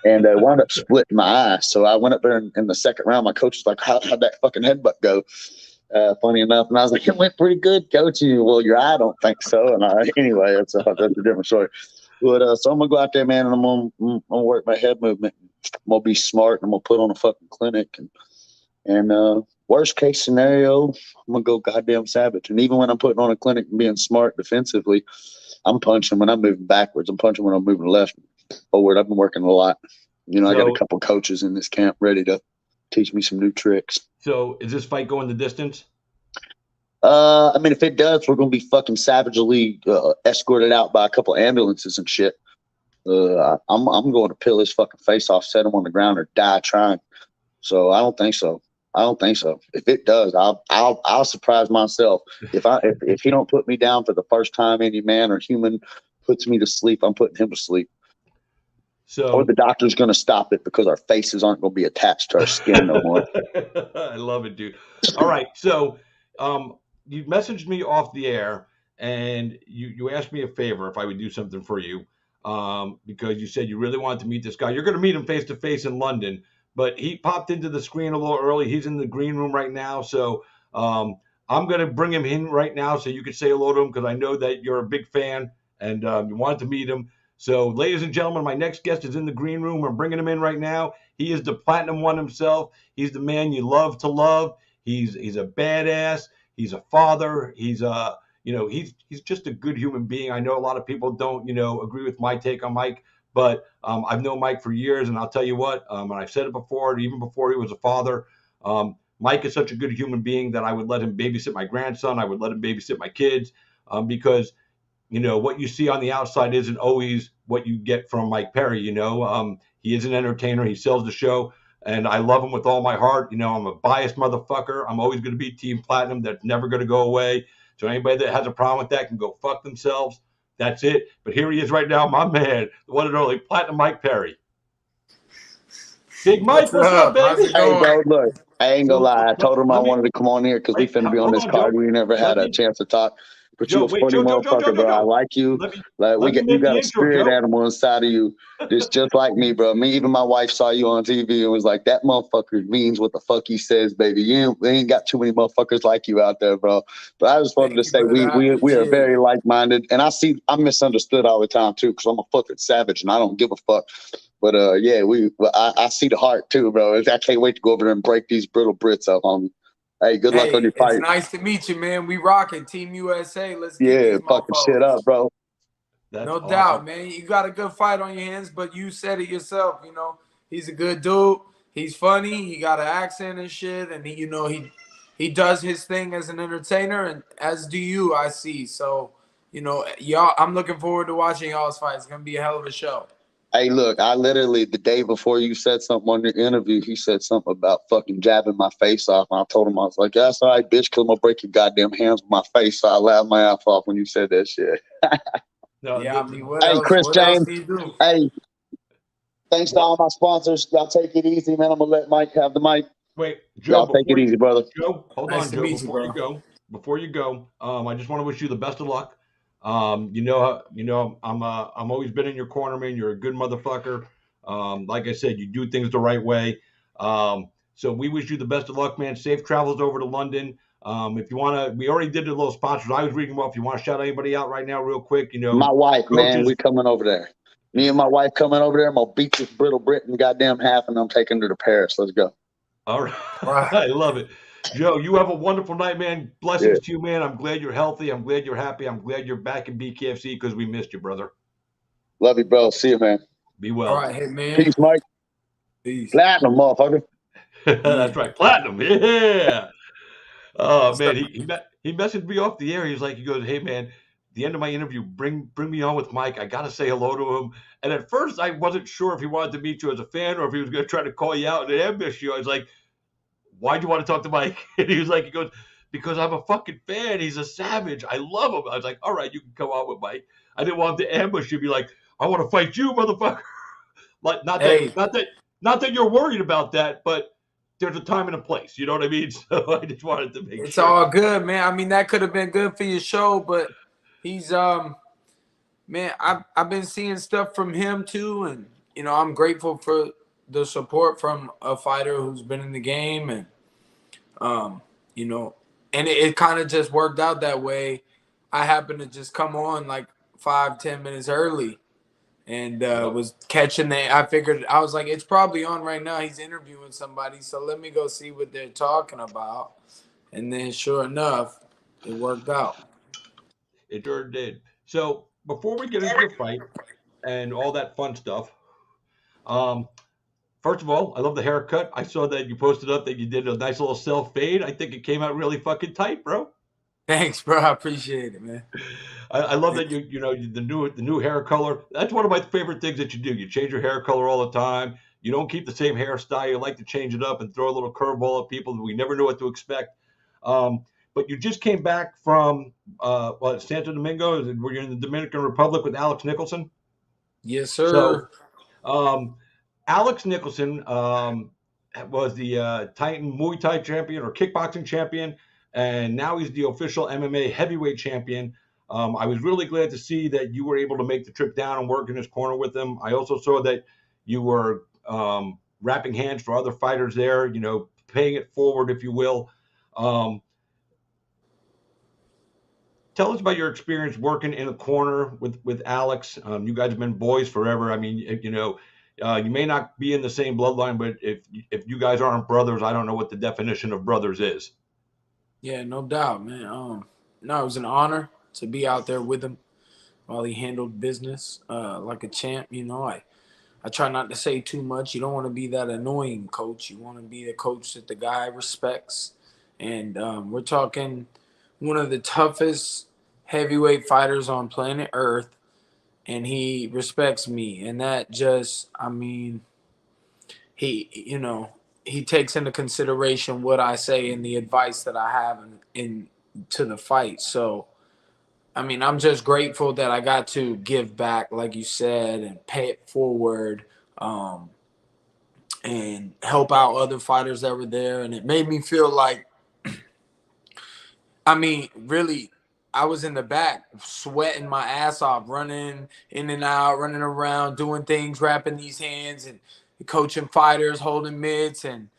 And wound up splitting my eye. So I went up there in the second round. My coach was like, how'd that fucking headbutt go? Funny enough. And I was like, it went pretty good, coach. Well, your eye don't think so. And anyway, that's a different story. But so I'm going to go out there, man, and I'm going to work my head movement. I'm going to be smart, and I'm going to put on a fucking clinic. And worst case scenario, I'm going to go goddamn savage. And even when I'm putting on a clinic and being smart defensively, I'm punching when I'm moving backwards. I'm punching when I'm moving left, forward. I've been working a lot. I got a couple coaches in this camp ready to teach me some new tricks. So is this fight going the distance? I mean, if it does, we're going to be fucking savagely escorted out by a couple ambulances and shit. I'm going to peel his fucking face off, set him on the ground, or die trying. So I don't think so. If it does, I'll surprise myself. If he don't put me down for the first time any man or human puts me to sleep, I'm putting him to sleep. So, or the doctor's going to stop it because our faces aren't going to be attached to our skin no more. I love it, dude. All right. So, you messaged me off the air and you asked me a favor if I would do something for you. Because you said you really wanted to meet this guy. You're going to meet him face to face in London, but he popped into the screen a little early. He's in the green room right now. So, I'm going to bring him in right now so you could say hello to him because I know that you're a big fan and you wanted to meet him. So, ladies and gentlemen, my next guest is in the green room. We're bringing him in right now. He is the Platinum One himself. He's the man you love to love. He's a badass. He's a father. He's just a good human being. I know a lot of people don't agree with my take on Mike, but I've known Mike for years, and I'll tell you what, and I've said it before, even before he was a father. Mike is such a good human being that I would let him babysit my grandson. I would let him babysit my kids because what you see on the outside isn't always what you get from Mike Perry. He is an entertainer. He sells the show, and I love him with all my heart. I'm a biased motherfucker. I'm always going to be Team Platinum. That's never going to go away. So anybody that has a problem with that can go fuck themselves. That's it. But here he is right now, my man, the one and only Platinum Mike Perry. Big Mike, what's up, baby? How's it Hey, going? bro, look, I ain't gonna lie. I told him I wanted to come on here because we Wait, finna be on hold this on, card. Joe. We never had a chance to talk. But Joe, you a wait, funny Joe, motherfucker, bro. I like you. let me you make the got a intro, spirit Joe. animal inside of you. That's just like me, bro. Even my wife saw you on TV and was like, "That motherfucker means what the fuck he says, baby. We ain't got too many motherfuckers like you out there, bro." But I just wanted to say we are very like minded, and I'm misunderstood all the time too because I'm a fucking savage and I don't give a fuck. But yeah, I see the heart too, bro. I can't wait to go over there and break these brittle Brits up on. Hey, good luck on your fight. It's nice to meet you, man. We rocking Team USA. Let's get Yeah, these fucking shit up, bro. That's no doubt, man. You got a good fight on your hands, but you said it yourself. He's a good dude. He's funny. He got an accent and shit, and he does his thing as an entertainer, and as do you. I see. So, y'all. I'm looking forward to watching y'all's fight. It's gonna be a hell of a show. Hey, look, I literally, the day before you said something on your interview, he said something about fucking jabbing my face off. And I told him, I was like, that's all right, bitch, because I'm going to break your goddamn hands with my face. So I laughed my ass off when you said that shit. No, yeah, what hey, else? Chris what James. Else do you do? Hey, thanks to all my sponsors. Y'all take it easy, man. I'm going to let Mike have the mic. Wait, Joe, y'all take it easy, brother. Joe, hold nice on, Joe. Before you go, I just want to wish you the best of luck. I'm always been in your corner, man. You're a good motherfucker. Like I said, you do things the right way. So we wish you the best of luck, man. Safe travels over to London. If you want to, we already did a little sponsors. I was reading them off. If you want to shout anybody out right now, real quick, my wife, coaches. Man, we coming over there. Me and my wife coming over there. I'm gonna beat this brittle Brit in goddamn half, and I'm taking her to Paris. Let's go. All right, I love it. Joe, you have a wonderful night, man. Blessings to you, man. I'm glad you're healthy. I'm glad you're happy. I'm glad you're back in BKFC because we missed you, brother. Love you, bro. See you, man. Be well. All right, hey, man. Peace, Mike. Peace. Platinum, motherfucker. That's right. Platinum. Yeah. Oh, man. He messaged me off the air. He goes, hey, man, the end of my interview, bring me on with Mike. I got to say hello to him. And at first, I wasn't sure if he wanted to meet you as a fan or if he was going to try to call you out and ambush you. I was like, why'd you want to talk to Mike? And he goes, because I'm a fucking fan. He's a savage. I love him. I was like, all right, you can come on with Mike. I didn't want him to ambush you. Be like, I want to fight you, motherfucker. Like, not that you're worried about that, but there's a time and a place. You know what I mean? So I just wanted to make sure. It's all good, man. I mean, that could have been good for your show, but he's man, I've been seeing stuff from him too, and I'm grateful for the support from a fighter who's been in the game, and and it kind of just worked out that way. I happened to just come on like 5-10 minutes early, and was catching the. I figured, I was like, it's probably on right now. He's interviewing somebody, so let me go see what they're talking about. And then, sure enough, it worked out. It sure did. So before we get into your fight and all that fun stuff, first of all, I love the haircut. I saw that you posted up that you did a nice little self fade. I think it came out really fucking tight, bro. Thanks, bro. I appreciate it, man. I love that the new hair color. That's one of my favorite things that you do. You change your hair color all the time. You don't keep the same hairstyle. You like to change it up and throw a little curveball at people. We never know what to expect. But you just came back from Santo Domingo. Were you in the Dominican Republic with Alex Nicholson? Yes, sir. So Alex Nicholson was the Titan Muay Thai champion or kickboxing champion, and now he's the official MMA heavyweight champion. I was really glad to see that you were able to make the trip down and work in his corner with him. I also saw that you were wrapping hands for other fighters there, paying it forward, if you will. Tell us about your experience working in a corner with Alex. You guys have been boys forever. I mean, you may not be in the same bloodline, but if you guys aren't brothers, I don't know what the definition of brothers is. Yeah, no doubt, man. No, it was an honor to be out there with him while he handled business like a champ. I try not to say too much. You don't want to be that annoying coach. You want to be the coach that the guy respects. And we're talking one of the toughest heavyweight fighters on planet Earth, and he respects me. And that just, he takes into consideration what I say and the advice that I have in to the fight. So, I'm just grateful that I got to give back, like you said, and pay it forward, and help out other fighters that were there. And it made me feel like, really, I was in the back sweating my ass off, running in and out, running around, doing things, wrapping these hands and coaching fighters, holding mitts. And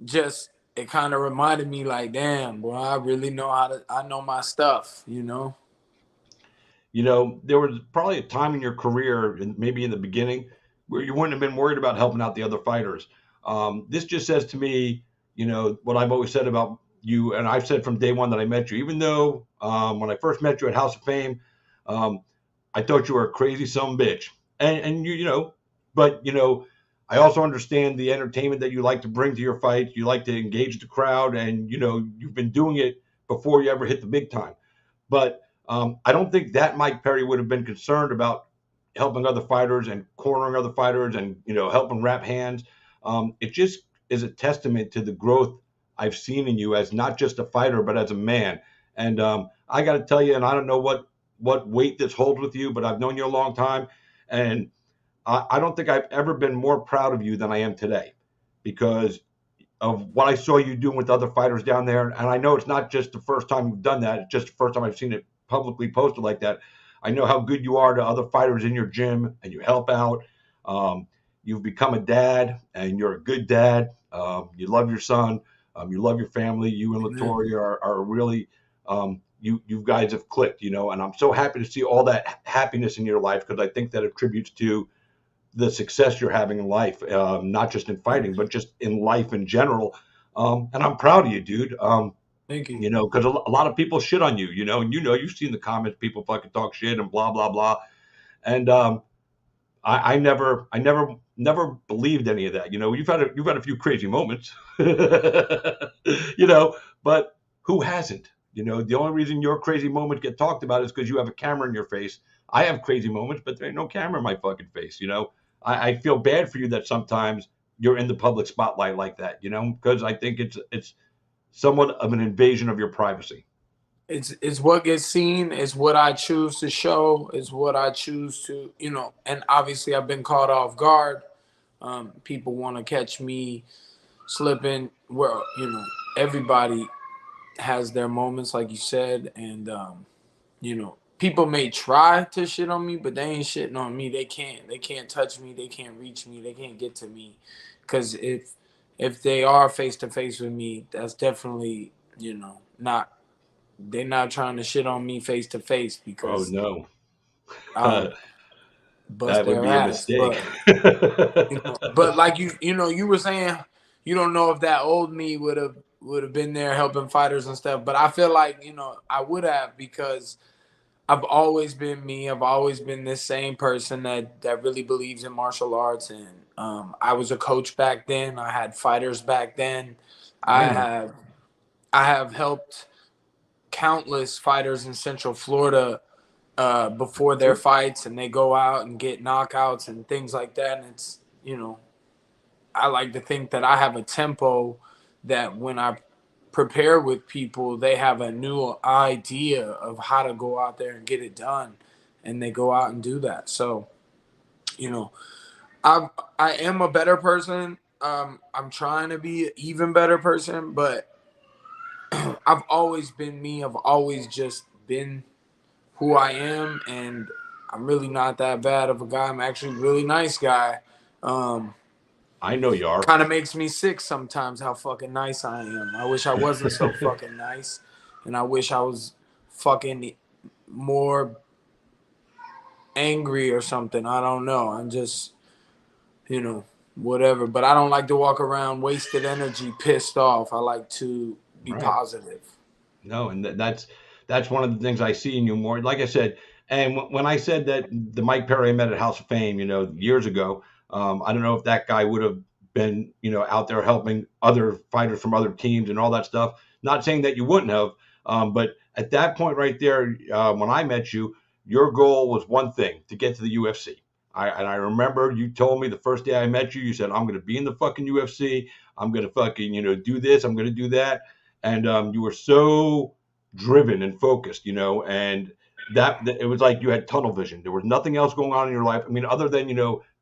just it kind of reminded me like, damn, boy, I really I know my stuff, There was probably a time in your career, and maybe in the beginning, where you wouldn't have been worried about helping out the other fighters. This just says to me, what I've always said about you, and I've said from day one that I met you, even though when I first met you at House of Fame, I thought you were a crazy son of a bitch. But I also understand the entertainment that you like to bring to your fights. You like to engage the crowd, and you've been doing it before you ever hit the big time. But I don't think that Mike Perry would have been concerned about helping other fighters and cornering other fighters and helping wrap hands. It just is a testament to the growth I've seen in you as not just a fighter but as a man. And I got to tell you, and I don't know what weight this holds with you, but I've known you a long time, and I don't think I've ever been more proud of you than I am today, because of what I saw you doing with other fighters down there. And I know it's not just the first time you've done that. It's just the first time I've seen it publicly posted like that. I know how good you are to other fighters in your gym, and you help out. You've become a dad, and you're a good dad. You love your son. You love your family. You and Latoya are really, you guys have clicked, and I'm so happy to see all that happiness in your life, because I think that attributes to the success you're having in life, not just in fighting, but just in life in general. And I'm proud of you, dude. Thank you. Because a lot of people shit on you, and you've seen the comments, people fucking talk shit and blah, blah, blah. And I never believed any of that. You've had a few crazy moments, but who hasn't? The only reason your crazy moments get talked about is because you have a camera in your face. I have crazy moments, but there ain't no camera in my fucking face. I feel bad for you that sometimes you're in the public spotlight like that, because I think it's somewhat of an invasion of your privacy. It's what gets seen, is what I choose to show, is what I choose to, and obviously I've been caught off guard. People want to catch me slipping. Well, everybody has their moments, like you said, and people may try to shit on me, but they ain't shitting on me. They can't touch me. They can't reach me. They can't get to me, because if they are face to face with me, that's definitely not. They're not trying to shit on me face to face, because no, bust that would their be a ass. mistake. But like you were saying, you don't know if that old me would have been there helping fighters and stuff. But I feel like I would have, because I've always been me. I've always been this same person that really believes in martial arts. And I was a coach back then. I had fighters back then. I have helped countless fighters in Central Florida before their fights, and they go out and get knockouts and things like that. And it's, I like to think that I have a tempo that when I prepare with people, they have a new idea of how to go out there and get it done, and they go out and do that. So you know, I am a better person. I'm trying to be an even better person, but I've always been me. I've always just been who I am, and I'm really not that bad of a guy. I'm actually a really nice guy. Um, I know you are. Kind of makes me sick sometimes how fucking nice I am. I wish I wasn't so fucking nice, and I wish I was fucking more angry or something. I don't know. I'm just, whatever. But I don't like to walk around wasted energy, pissed off. I like to be Right. positive. No, and that's one of the things I see in you more. Like I said, and when I said that the Mike Perry I met at House of Fame, years ago, I don't know if that guy would have been, out there helping other fighters from other teams and all that stuff. Not saying that you wouldn't have, but at that point right there, when I met you, your goal was one thing: to get to the UFC. And I remember you told me the first day I met you, you said, "I'm going to be in the fucking UFC. I'm going to fucking, do this. I'm going to do that." And you were so driven and focused, and that it was like you had tunnel vision. There was nothing else going on in your life. I mean, other than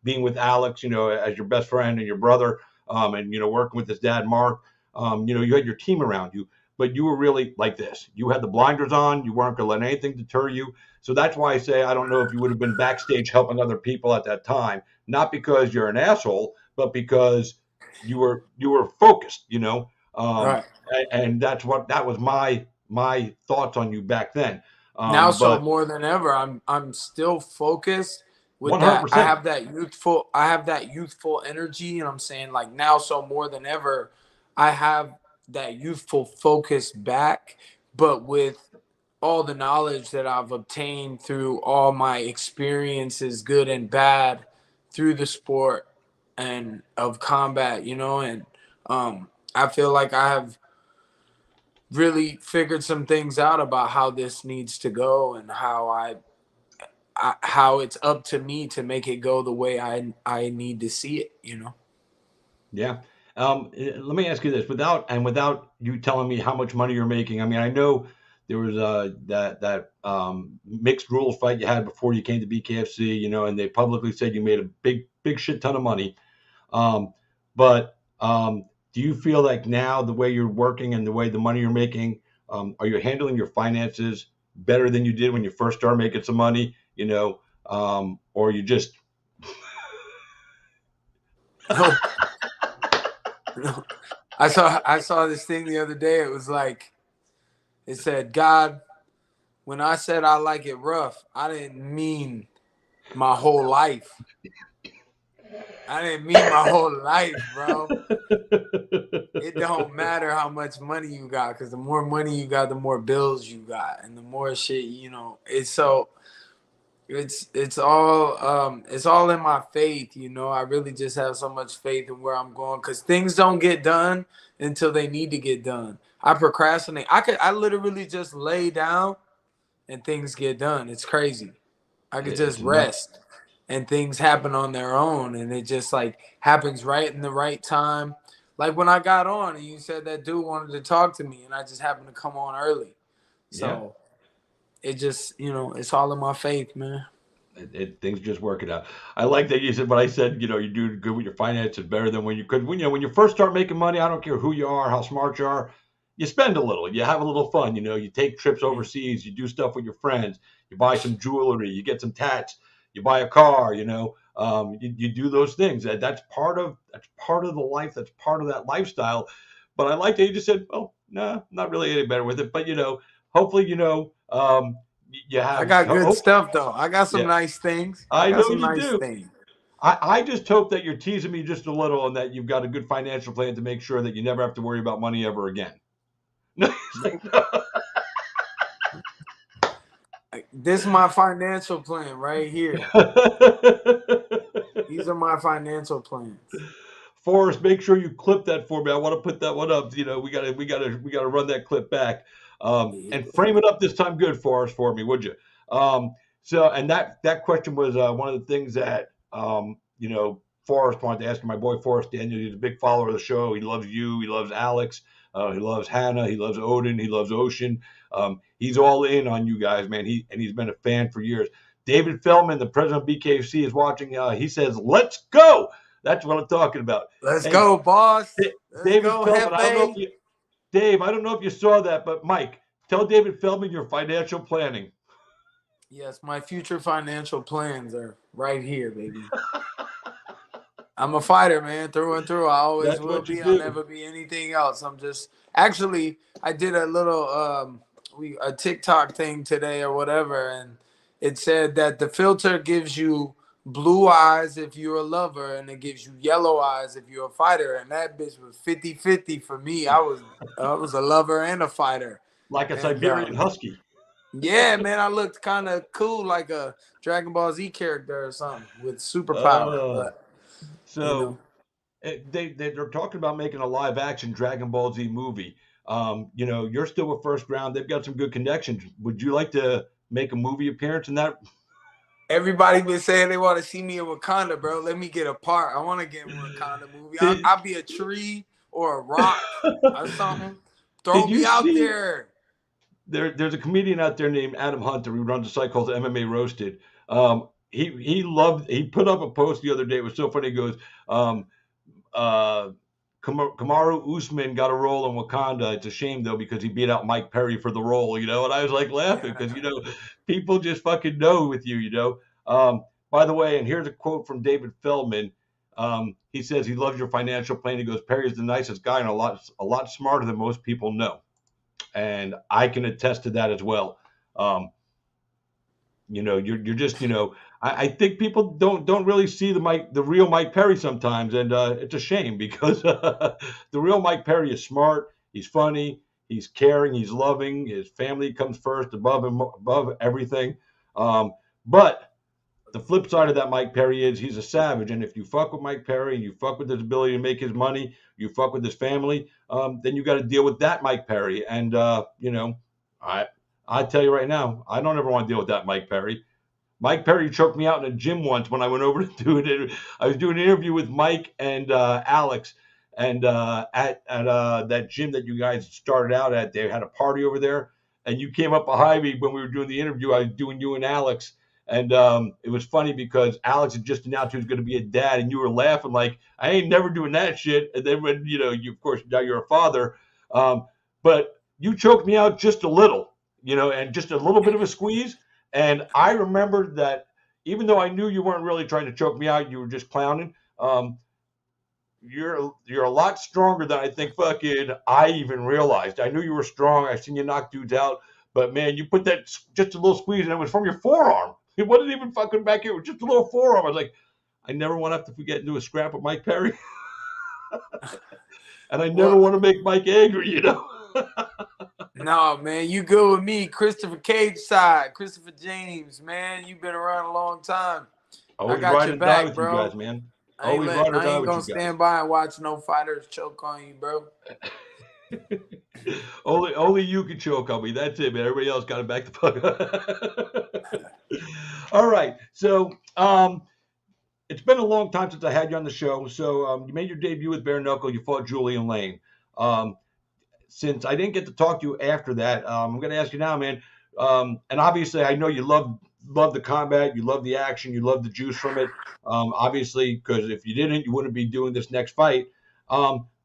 being with Alex, as your best friend and your brother, and working with his dad Mark. You had your team around you, but you were really like this. You had the blinders on. You weren't going to let anything deter you. So that's why I say I don't know if you would have been backstage helping other people at that time, not because you're an asshole, but because you were focused. Um, Right. and that was my thoughts on you back then. Now, so But more than ever, I'm still focused with that. 100%. I have that youthful energy, and I'm saying like now, so more than ever, I have that youthful focus back, but with all the knowledge that I've obtained through all my experiences, good and bad, through the sport and of combat, and I feel like I have really figured some things out about how this needs to go and how it's up to me to make it go the way I need to see it. Yeah. Let me ask you this, without you telling me how much money you're making. I mean, I know there was that mixed rules fight you had before you came to BKFC, and they publicly said you made a big shit ton of money. But do you feel like now the way you're working and the way the money you're making, are you handling your finances better than you did when you first started making some money? Or you just No, no. I saw this thing the other day. It was like it said, God, when I said I like it rough, I didn't mean my whole life. I didn't mean my whole life, bro. It don't matter how much money you got, because the more money you got, the more bills you got, and the more shit, it's so it's all in my faith. I really just have so much faith in where I'm going, because things don't get done until they need to get done. I procrastinate. I literally just lay down and things get done. It's crazy. I could just it's nuts. rest and things happen on their own, and it just like happens right in the right time. Like when I got on and you said that dude wanted to talk to me, and I just happened to come on early. Yeah. So it just, it's all in my faith, man. Things just work it out. I like that you said, but I said, you do good with your finances better than when you could. When you first start making money, I don't care who you are, how smart you are, you spend a little, you have a little fun. You take trips overseas, you do stuff with your friends, you buy some jewelry, you get some tats, you buy a car. You do those things. That's part of the life. That's part of that lifestyle. But I like that you just said, well, nah, not really any better with it. But hopefully, you I have. got good stuff though. I got some Yeah, nice things. I I got know some you nice do. things. I just hope that you're teasing me just a little and that you've got a good financial plan to make sure that you never have to worry about money ever again. No, it's like, no. This is my financial plan right here. These are my financial plans. Forrest, make sure you clip that for me. I want to put that one up. We gotta run that clip back, and frame it up this time good, Forrest, for me, would you? And that question was one of the things that Forrest wanted to ask you. My boy Forrest Daniel, he's a big follower of the show. He loves you. He loves Alex. He loves Hannah. He loves Odin. He loves Ocean. He's all in on you guys, man. He's been a fan for years. David Feldman, the president of BKFC, is watching. He says, "Let's go." That's what I'm talking about. Let's Hey, go, boss. Let's David go, Feldman. Hefe. Dave, I don't know if you saw that, but Mike, tell David Feldman your financial planning. Yes, my future financial plans are right here, baby. I'm a fighter, man, through and through. I always That's will what you be. I'll do. never be anything else. I'm just actually I did a little a TikTok thing today or whatever, and it said that the filter gives you blue eyes if you're a lover, and it gives you yellow eyes if you're a fighter. And that bitch was 50-50 for me. I was a lover and a fighter. Like a And Siberian Husky. yeah, man, I looked kind of cool, like a Dragon Ball Z character or something with superpower. Uh, But you know, so they're talking about making a live action Dragon Ball Z movie. You're still a first round. They've got some good connections. Would you like to make a movie appearance in that? everybody been saying they want to see me in Wakanda, bro. Let me get a part. I want to get in a Wakanda movie. Did, I'll be a tree or a rock or something. Throw did me you out see? there. There's a comedian out there named Adam Hunter who runs a site called MMA Roasted. He put up a post the other day. It was so funny. He goes, uh, Kamaru Usman got a role in Wakanda. It's a shame though because he beat out Mike Perry for the role, And I was like laughing because people just fucking know with you. By the way, and here's a quote from David Feldman. He says he loves your financial plan. He goes, Perry is the nicest guy and a lot smarter than most people know, and I can attest to that as well. You're just I think people don't really see the real Mike Perry sometimes, and it's a shame because the real Mike Perry is smart, he's funny, he's caring, he's loving, his family comes first above everything. But the flip side of that Mike Perry is he's a savage, and if you fuck with Mike Perry and you fuck with his ability to make his money, you fuck with his family, then you got to deal with that Mike Perry. And I tell you right now, I don't ever want to deal with that Mike Perry. Mike Perry choked me out in a gym once when I went over to do it. I was doing an interview with Mike and Alex, and at that gym that you guys started out at, they had a party over there, and you came up behind me when we were doing the interview. I was doing you and Alex. And it was funny because Alex had just announced he was going to be a dad, and you were laughing like, I ain't never doing that shit. And then when, you of course, now you're a father. But you choked me out just a little, and just a little bit of a squeeze. And I remember that even though I knew you weren't really trying to choke me out, you were just clowning. You're a lot stronger than I think fucking I even realized. I knew you were strong. I seen you knock dudes out. But, man, you put that just a little squeeze, and it was from your forearm. It wasn't even fucking back here. It was just a little forearm. I was like, I never want to have to get into a scrap with Mike Perry. And I never want to make Mike angry, No, man, you good with me. Christopher Cage side. Christopher James, man. You've been around a long time. Always I got ride your and die back, with bro. you guys, man. I ain't Always ride or die gonna with you guys. stand by and watch no fighters choke on you, bro. only you can choke on me. That's it, man. Everybody else got to back the fuck up. All right. So it's been a long time since I had you on the show. So you made your debut with Bare Knuckle. You fought Julian Lane. Since I didn't get to talk to you after that, I'm going to ask you now, man. And obviously, I know you love the combat, you love the action, you love the juice from it. Obviously, because if you didn't, you wouldn't be doing this next fight.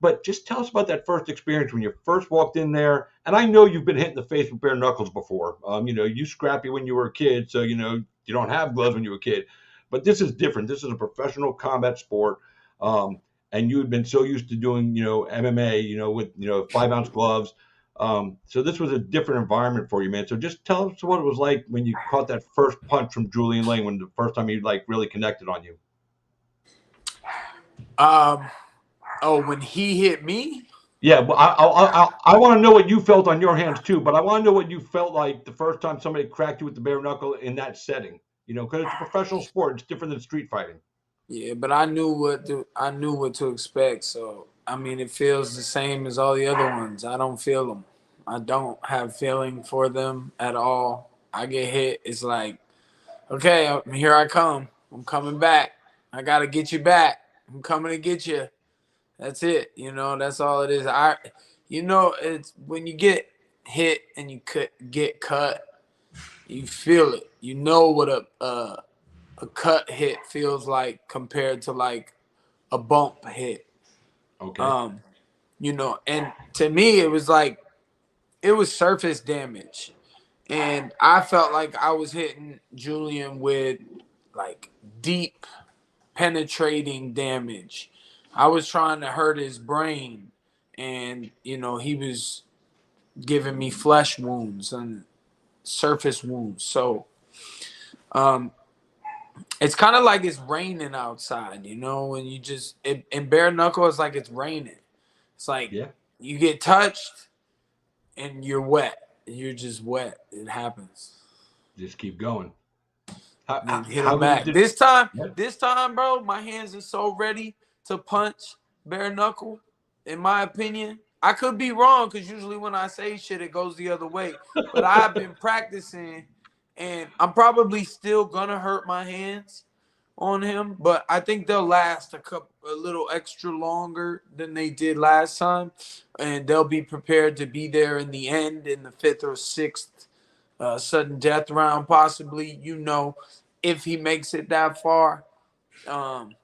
But just tell us about that first experience when you first walked in there. And I know you've been hit in the face with bare knuckles before. You scrappy when you were a kid, so you don't have gloves when you were a kid. But this is different. This is a professional combat sport. And you had been so used to doing, MMA, with 5-ounce gloves. So this was a different environment for you, man. So just tell us what it was like when you caught that first punch from Julian Lane, when the first time he really connected on you. When he hit me? Yeah, well, I want to know what you felt on your hands too, but I want to know what you felt like the first time somebody cracked you with the bare knuckle in that setting. Because it's a professional sport, it's different than street fighting. Yeah, but I knew what to expect. So I mean, it feels the same as all the other ones. I don't feel them. I don't have feeling for them at all. I get hit. It's like, okay, here I come. I'm coming back. I gotta get you back. I'm coming to get you. That's it. That's all it is. It's when you get hit and you get cut. You feel it. You know what a cut hit feels like compared to like a bump hit. Okay. You know, and to me it was like it was surface damage. And I felt like I was hitting Julian with like deep penetrating damage. I was trying to hurt his brain, and you know, he was giving me flesh wounds and surface wounds. So um it's kind of like it's raining outside, you know, when you just in bare knuckle it's like it's raining. It's like Yeah. you get touched and you're wet. You're just wet. It happens. Just keep going. How, And then how, hit how him many back. did? This time, bro, my hands are so ready to punch bare knuckle. In my opinion, I could be wrong because usually when I say shit, it goes the other way. But I've been practicing, and I'm probably still gonna hurt my hands on him, but I think they'll last a little extra longer than they did last time, and they'll be prepared to be there in the end in the fifth or sixth sudden death round, possibly. You know, if he makes it that far, um,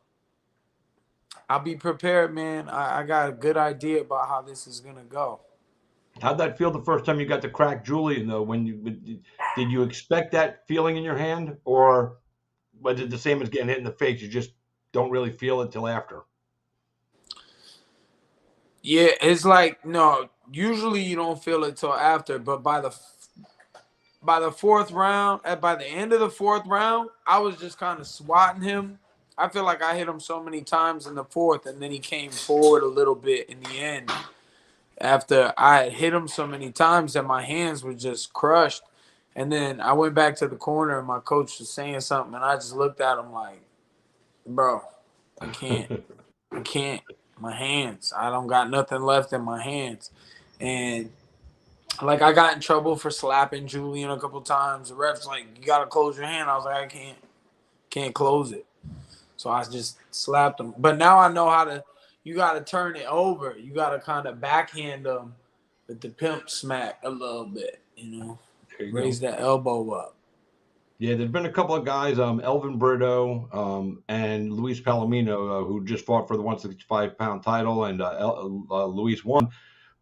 I'll be prepared, man. I got a good idea about how this is gonna go. How'd that feel the first time you got to crack Julian though? Did you expect that feeling in your hand, or was it the same as getting hit in the face? You just don't really feel it till after. Yeah, it's like no. Usually you don't feel it till after, but by the fourth round, by the end of the fourth round, I was just kind of swatting him. I feel like I hit him so many times in the fourth, and then he came forward a little bit in the end. After I had hit him so many times that my hands were just crushed. And then I went back to the corner, and my coach was saying something, and I just looked at him like, bro, I can't. I can't. My hands. I don't got nothing left in my hands. And like I got in trouble for slapping Julian a couple times. The ref's like, you gotta close your hand. I was like, I can't close it. So I just slapped him. But now I know how to. You gotta turn it over. You gotta kind of backhand them with the pimp smack a little bit. You know, There you raise go. that elbow up. Yeah, there's been a couple of guys, Elvin Brito and Luis Palomino, who just fought for the 165-pound title, and Luis won.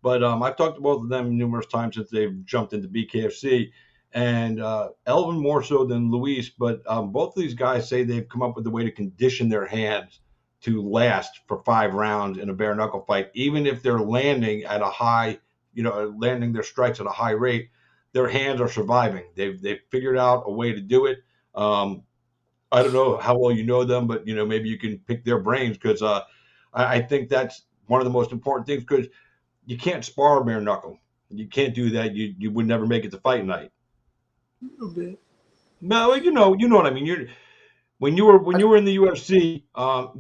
But I've talked to both of them numerous times since they've jumped into BKFC, and Elvin more so than Luis. But both of these guys say they've come up with a way to condition their hands to last for 5 rounds in a bare knuckle fight, even if they're landing at a high, landing their strikes at a high rate. Their hands are surviving. They've figured out a way to do it. I don't know how well you know them, but maybe you can pick their brains because I think that's one of the most important things because you can't spar bare knuckle. You can't do that. You would never make it to fight night. A little bit. No, you know what I mean. When you were in the UFC,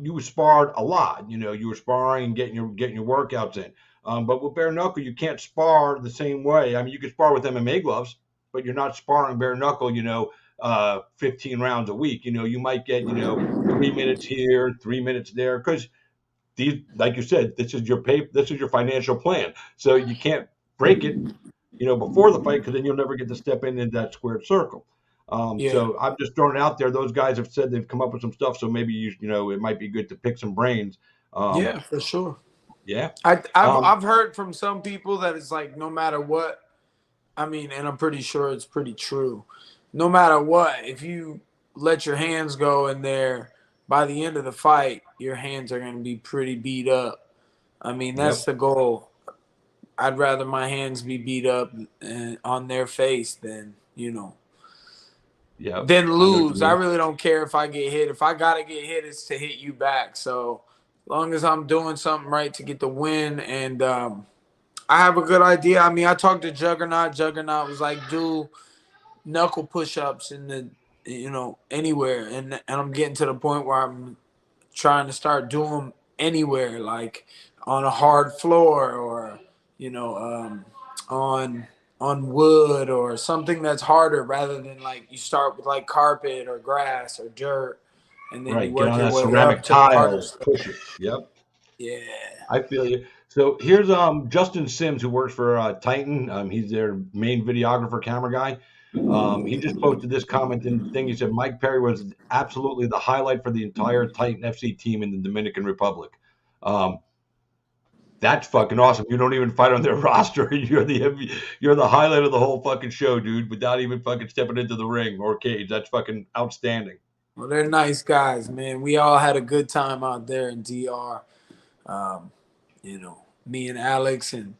you sparred a lot. You were sparring and getting your workouts in. But with bare knuckle, you can't spar the same way. I mean, you can spar with MMA gloves, but you're not sparring bare knuckle. 15 rounds a week. You might get 3 minutes here, 3 minutes there, because these, like you said, this is your financial plan. So you can't break it, before the fight, because then you'll never get to step into that squared circle. Yeah. So I'm just throwing it out there. Those guys have said they've come up with some stuff, so maybe it might be good to pick some brains. Yeah, for sure. Yeah. I've heard from some people that it's like no matter what. I mean, and I'm pretty sure it's pretty true. No matter what, if you let your hands go in there, by the end of the fight, your hands are going to be pretty beat up. I mean, that's Yep. the goal. I'd rather my hands be beat up on their face than, Yep. than I know what you lose. I mean. really don't care if I get hit. If I got to get hit, it's to hit you back. So as long as I'm doing something right to get the win and I have a good idea. I mean, I talked to Juggernaut. Juggernaut was like, do knuckle push-ups in the, anywhere. And I'm getting to the point where I'm trying to start doing them anywhere, like on a hard floor or, on wood or something that's harder rather than like you start with like carpet or grass or dirt and then you Right. Get work on your that way up ceramic to the harder tile, stuff. push it. Yep. Yeah. I feel you. So here's Justin Sims, who works for Titan. He's their main videographer, camera guy. He just posted this comment in the thing. He said Mike Perry was absolutely the highlight for the entire Titan FC team in the Dominican Republic. That's fucking awesome. You don't even fight on their roster, and you're the highlight of the whole fucking show, dude, without even fucking stepping into the ring or cage. That's fucking outstanding. Well, they're nice guys, man. We all had a good time out there in DR. You know, me and Alex and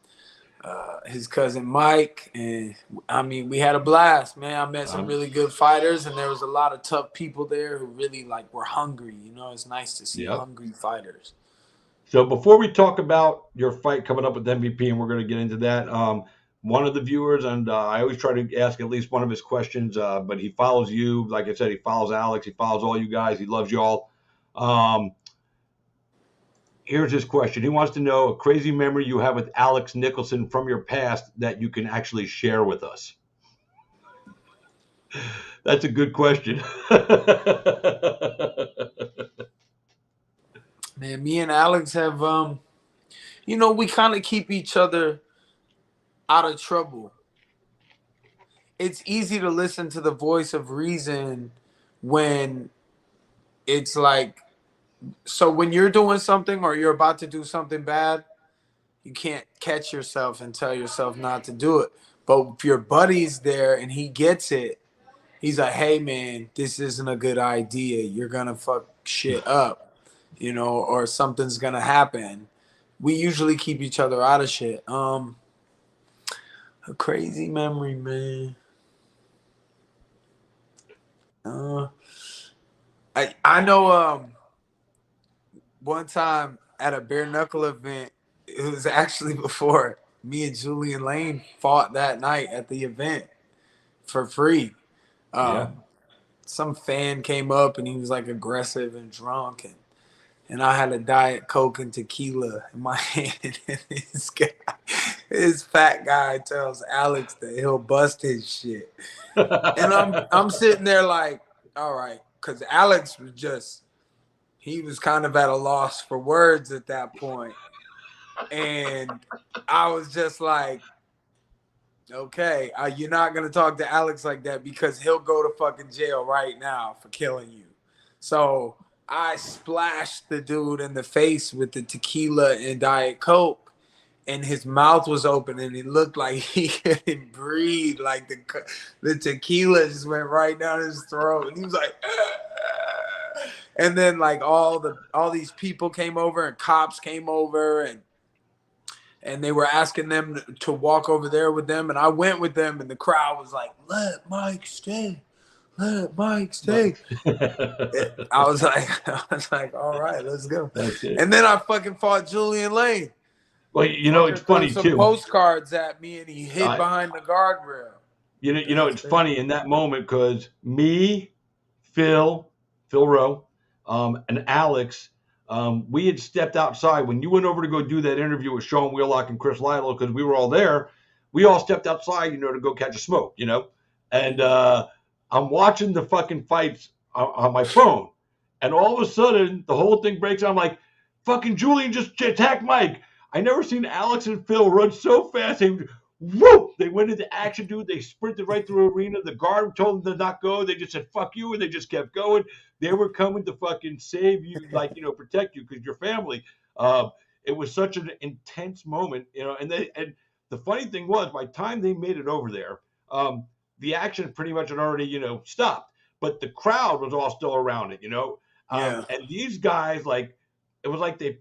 his cousin Mike, and I mean, we had a blast, man. I met some really good fighters, and there was a lot of tough people there who really like were hungry. You know, it's nice to see hungry fighters. So before we talk about your fight coming up with MVP, and we're going to get into that, one of the viewers, and I always try to ask at least one of his questions, but he follows you. Like I said, he follows Alex. He follows all you guys. He loves you all. Here's his question. He wants to know a crazy memory you have with Alex Nicholson from your past that you can actually share with us. That's a good question. Man, me and Alex have, you know, we kind of keep each other out of trouble. It's easy to listen to the voice of reason when it's like, so when you're doing something or you're about to do something bad, you can't catch yourself and tell yourself not to do it. But if your buddy's there and he gets it, he's like, hey, man, this isn't a good idea. You're going to fuck shit up, you know, or something's going to happen. We usually keep each other out of shit. A crazy memory, man. I know one time at a bare knuckle event, it was actually before me and Julian Lane fought that night at the event for free. Some fan came up and he was like aggressive and drunk, and I had a Diet Coke and tequila in my hand. And this fat guy tells Alex that he'll bust his shit. And I'm sitting there like, all right, because Alex was just, he was kind of at a loss for words at that point. And I was just like, okay, you're not going to talk to Alex like that because he'll go to fucking jail right now for killing you. So I splashed the dude in the face with the tequila and Diet Coke, and his mouth was open and it looked like he couldn't breathe. Like the tequila just went right down his throat. And he was like, ah. And then like all these people came over and cops came over and they were asking them to walk over there with them. And I went with them and the crowd was like, let Mike stay. Let Mike stay. I was like, all right, let's go. And then I fucking fought Julian Lane. Well, you know, it's funny some too. Postcards at me and he hid behind the guardrail. You know, it's funny in that moment because me, Phil Rowe, and Alex, we had stepped outside when you went over to go do that interview with Sean Wheelock and Chris Lytle because we were all there. We all stepped outside, you know, to go catch a smoke, you know, and I'm watching the fucking fights on my phone, and all of a sudden the whole thing breaks. I'm like, fucking Julian just attacked Mike. I never seen Alex and Phil run so fast. They went into action, dude. They sprinted right through the arena. The guard told them to not go. They just said, fuck you, and they just kept going. They were coming to fucking save you, like, you know, protect you because your family. It was such an intense moment, you know, and the funny thing was, by the time they made it over there, the action pretty much had already, you know, stopped. But the crowd was all still around it, you know. And these guys, like, it was like they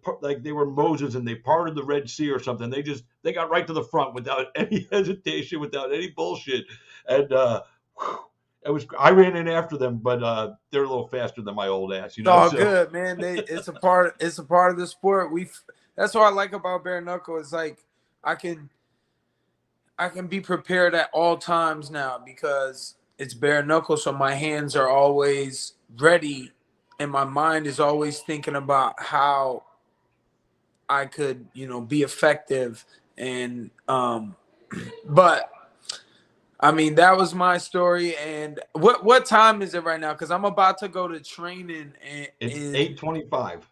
were Moses and they parted the Red Sea or something. They got right to the front without any hesitation, without any bullshit. And I ran in after them, but they're a little faster than my old ass. You know, all good, man. It's a part of the sport. That's what I like about bare knuckle. It's like I can be prepared at all times now because it's bare knuckle. So my hands are always ready. And my mind is always thinking about how I could, you know, be effective. And, but I mean, that was my story. And what time is it right now? Because I'm about to go to training. It's 8:25.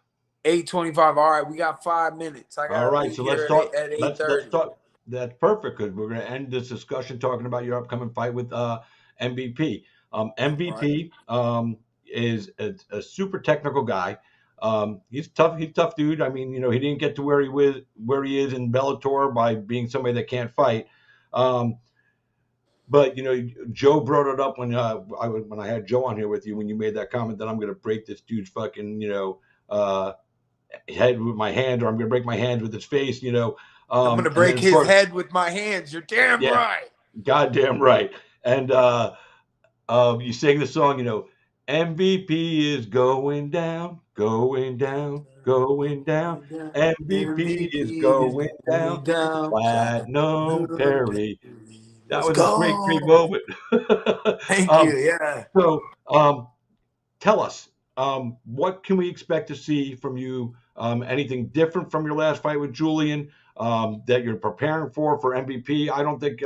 8:25. All right, we got 5 minutes. All right, so let's start at 8:30. Let's talk. That's perfect because we're going to end this discussion talking about your upcoming fight with MVP. MVP is a super technical guy. He's tough. He's a tough dude. I mean, he didn't get to where he is in Bellator by being somebody that can't fight. But Joe brought it up when I had Joe on here with you when you made that comment that I'm going to break this dude's fucking head with my hand, or I'm going to break my hand with his face. I'm going to break his head with my hands. You're damn right. Goddamn right. And you sing the song, MVP is going down, going down, going down. MVP is going down. Platinum Perry. That was a great moment. Thank you. Yeah. So, tell us, what can we expect to see from you? Anything different from your last fight with Julian that you're preparing for MVP? I don't think,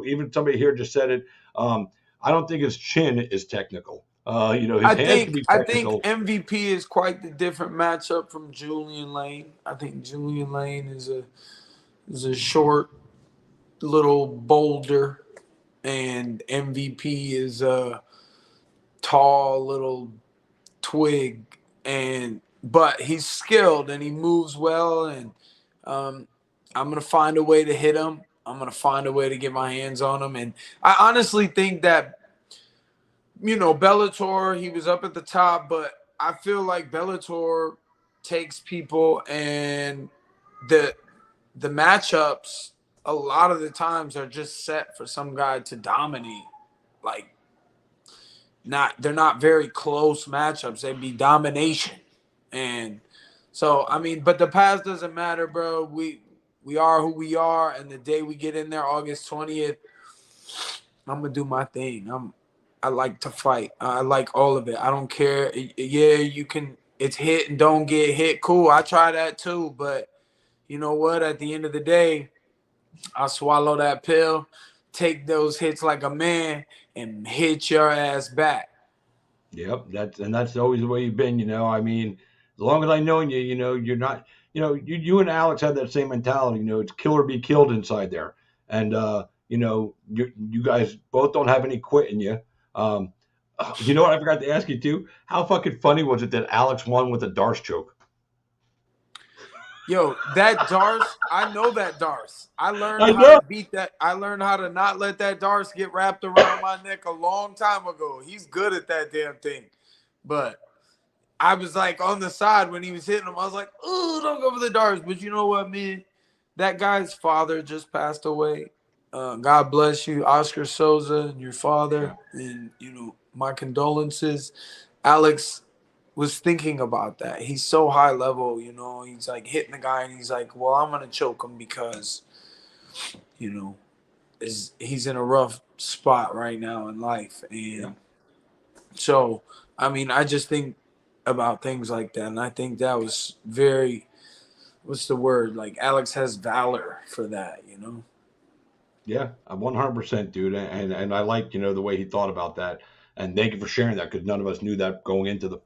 even somebody here just said it. I don't think his chin is technical. His hands can be technical. I think MVP is quite the different matchup from Julian Lane. I think Julian Lane is a short little boulder, and MVP is a tall little twig, but he's skilled and he moves well, and I'm gonna find a way to hit him. I'm gonna find a way to get my hands on him, and I honestly think that Bellator, he was up at the top, but I feel like Bellator takes people, and the matchups a lot of the times are just set for some guy to dominate. Like, they're not very close matchups. They'd be domination. And so, but the past doesn't matter, bro. We are who we are, and the day we get in there, August 20th, I'm gonna do my thing. I like to fight. I like all of it. I don't care. Yeah, you can. It's hit and don't get hit. Cool. I try that too, but you know what? At the end of the day, I swallow that pill, take those hits like a man, and hit your ass back. Yep, that's always the way you've been. As long as I know you, you're not. You and Alex had that same mentality. It's kill or be killed inside there, and you guys both don't have any quit in you. You know what I forgot to ask you too? How fucking funny was it that Alex won with a Darce choke? Yo, that Darce, I know that Darce. I learned how to beat that. I learned how to not let that Darce get wrapped around my neck a long time ago. He's good at that damn thing. But I was like on the side when he was hitting him. I was like, "Ooh, don't go for the Darce." But you know what, man? That guy's father just passed away. God bless you, Oscar Souza, and your father. And, my condolences. Alex was thinking about that. He's so high level, he's like hitting the guy and he's like, well, I'm going to choke him because, he's in a rough spot right now in life. And so, I just think about things like that. And I think that was very, what's the word? Like, Alex has valor for that, Yeah, I'm 100%, dude. And I like, the way he thought about that. And thank you for sharing that, because none of us knew that going into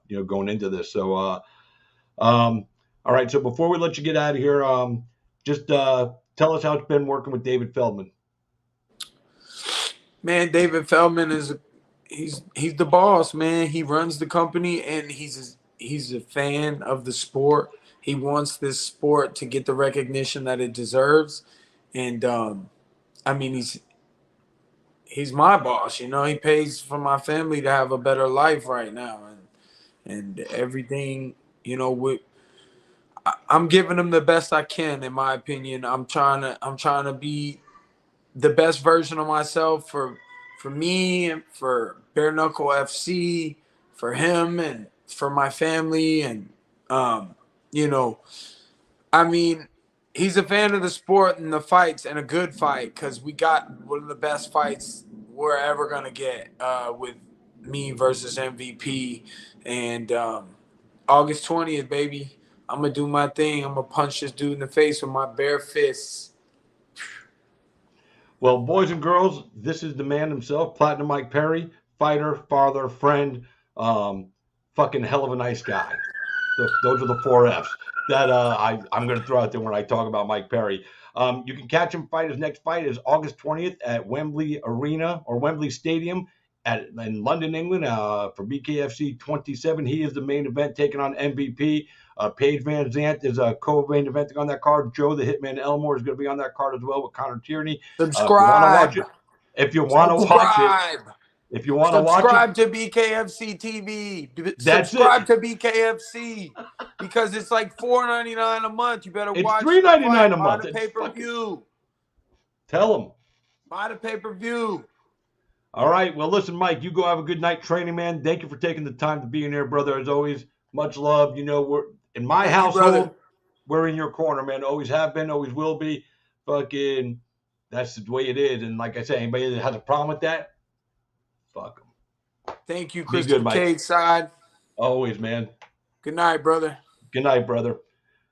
this. So, all right. So before we let you get out of here, just tell us how it's been working with David Feldman. Man, David Feldman he's the boss, man. He runs the company, and he's a fan of the sport. He wants this sport to get the recognition that it deserves, and he's my boss, he pays for my family to have a better life right now, and everything, I'm giving him the best I can, in my opinion. I'm trying to be the best version of myself for me, and for Bare Knuckle FC, for him, and for my family. And he's a fan of the sport and the fights, and a good fight, because we got one of the best fights we're ever going to get with me versus MVP. And August 20th, baby, I'm going to do my thing. I'm going to punch this dude in the face with my bare fists. Well, boys and girls, this is the man himself, Platinum Mike Perry, fighter, father, friend, fucking hell of a nice guy. Those are the 4 Fs that I'm going to throw out there when I talk about Mike Perry. You can catch him fight. His next fight is August 20th at Wembley Arena, or Wembley Stadium in London, England, for BKFC 27. He is the main event, taking on MVP. Paige Van Zant is a co-main eventing on that card. Joe the Hitman Elmore is going to be on that card as well with Connor Tierney. Subscribe. If you want to watch it, Subscribe to BKFC TV. That's Subscribe it. to BKFC because it's like $4.99 a month. You better It's watch $3.99 a month. Buy the pay-per-view. Tell them. Buy the pay-per-view. All right. Well, listen, Mike, you go have a good night training, man. Thank you for taking the time to be in here, brother. As always, much love. You know, we're in my household. We're in your corner, man. Always have been, always will be. Fucking, that's the way it is. And like I said, anybody that has a problem with that, fuck them. Thank you, Christopher Cade side. Always, man. Good night, brother. Good night, brother.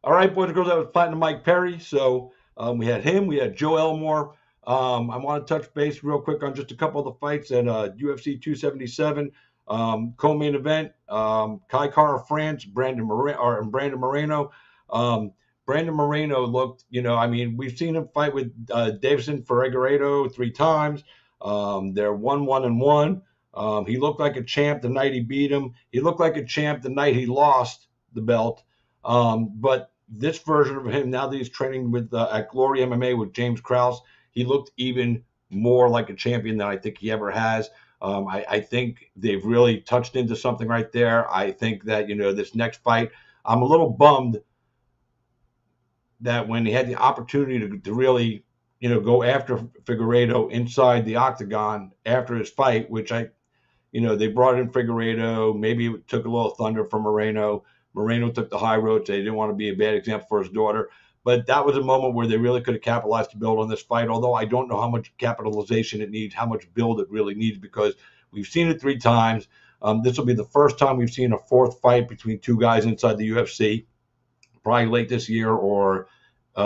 All right, boys and girls, that was Platinum Mike Perry. So we had him. We had Joe Elmore. I want to touch base real quick on just a couple of the fights at UFC 277 co-main event. Kai Kara France, Brandon Moreno. Brandon Moreno looked, you know, I mean, we've seen him fight with Davison Figueiredo 3 times. They're 1-1-1. He looked like a champ the night he beat him. He looked like a champ the night he lost the belt. But this version of him, now that he's training with at Glory MMA with James Krause, he looked even more like a champion than I think he ever has. I think they've really touched into something right there. I think that, you know, this next fight, I'm a little bummed that when he had the opportunity to really, you know, go after Figueiredo inside the octagon after his fight, which they brought in Figueiredo. Maybe it took a little thunder from Moreno. Moreno took the high road. So they didn't want to be a bad example for his daughter. But that was a moment where they really could have capitalized to build on this fight, although I don't know how much capitalization it needs, how much build it really needs, because we've seen it 3 times. This will be the first time we've seen a 4th fight between 2 guys inside the UFC, probably late this year or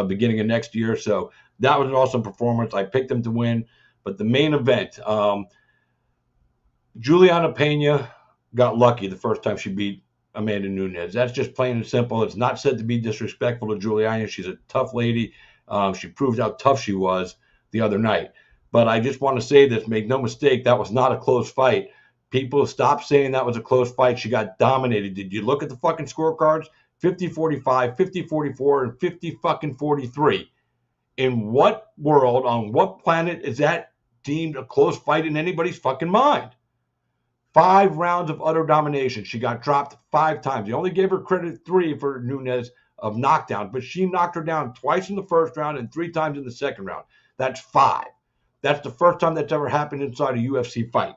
beginning of next year. So that was an awesome performance. I picked them to win. But the main event, Juliana Pena got lucky the first time she beat Amanda Nunes. That's just plain and simple. It's not said to be disrespectful to Juliana. She's a tough lady. She proved how tough she was the other night. But I just want to say this, make no mistake, that was not a close fight. People stop saying that was a close fight. She got dominated. Did you look at the fucking scorecards? 50-45, 50-44, and 50-43. In what world, on what planet is that deemed a close fight in anybody's fucking mind? 5 rounds of utter domination. She got dropped 5 times. They only gave her credit 3 for Nunes of knockdown, but she knocked her down twice in the first round and 3 times in the second round. That's 5. That's the first time that's ever happened inside a UFC fight.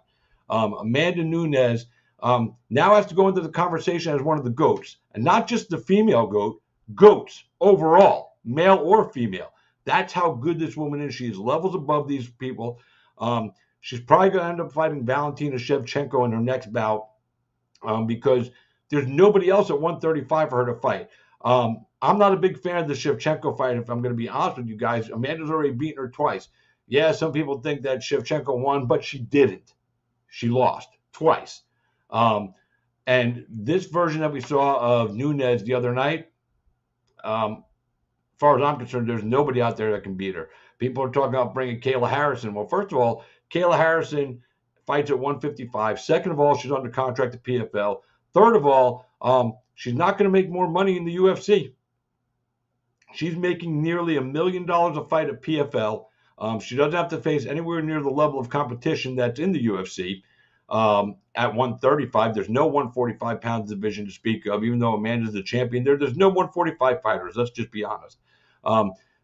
Amanda Nunes now has to go into the conversation as one of the GOATs, and not just the female GOAT, GOATs overall, male or female. That's how good this woman is. She is levels above these people. She's probably going to end up fighting Valentina Shevchenko in her next bout because there's nobody else at 135 for her to fight. I'm not a big fan of the Shevchenko fight, if I'm going to be honest with you guys. Amanda's already beaten her twice. Yeah, some people think that Shevchenko won, but she didn't. She lost twice. And this version that we saw of Nunes the other night, as far as I'm concerned, there's nobody out there that can beat her. People are talking about bringing Kayla Harrison. Well, first of all, Kayla Harrison fights at 155. Second of all, she's under contract at PFL. Third of all, she's not going to make more money in the UFC. She's making nearly $1 million a fight at PFL. She doesn't have to face anywhere near the level of competition that's in the UFC. At 135, there's no 145 pounds division to speak of, even though Amanda's the champion there. There's no 145 fighters. Let's just be honest.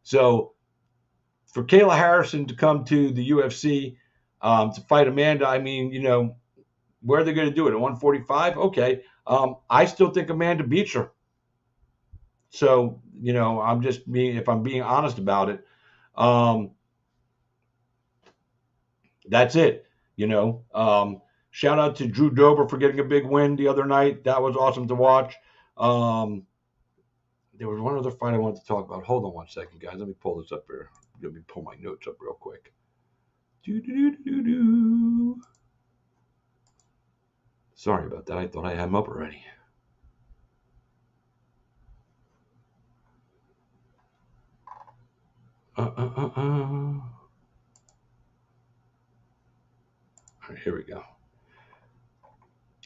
So for Kayla Harrison to come to the UFC to fight Amanda, I mean, you know, where are they going to do it? At 145? Okay. I still think Amanda beats her. So, you know, if I'm being honest about it, that's it. You know, shout out to Drew Dober for getting a big win the other night. That was awesome to watch. There was one other fight I wanted to talk about. Hold on one second, guys. Let me pull this up here. Let me pull my notes up real quick. Sorry about that. I thought I had them up already. All right, here we go.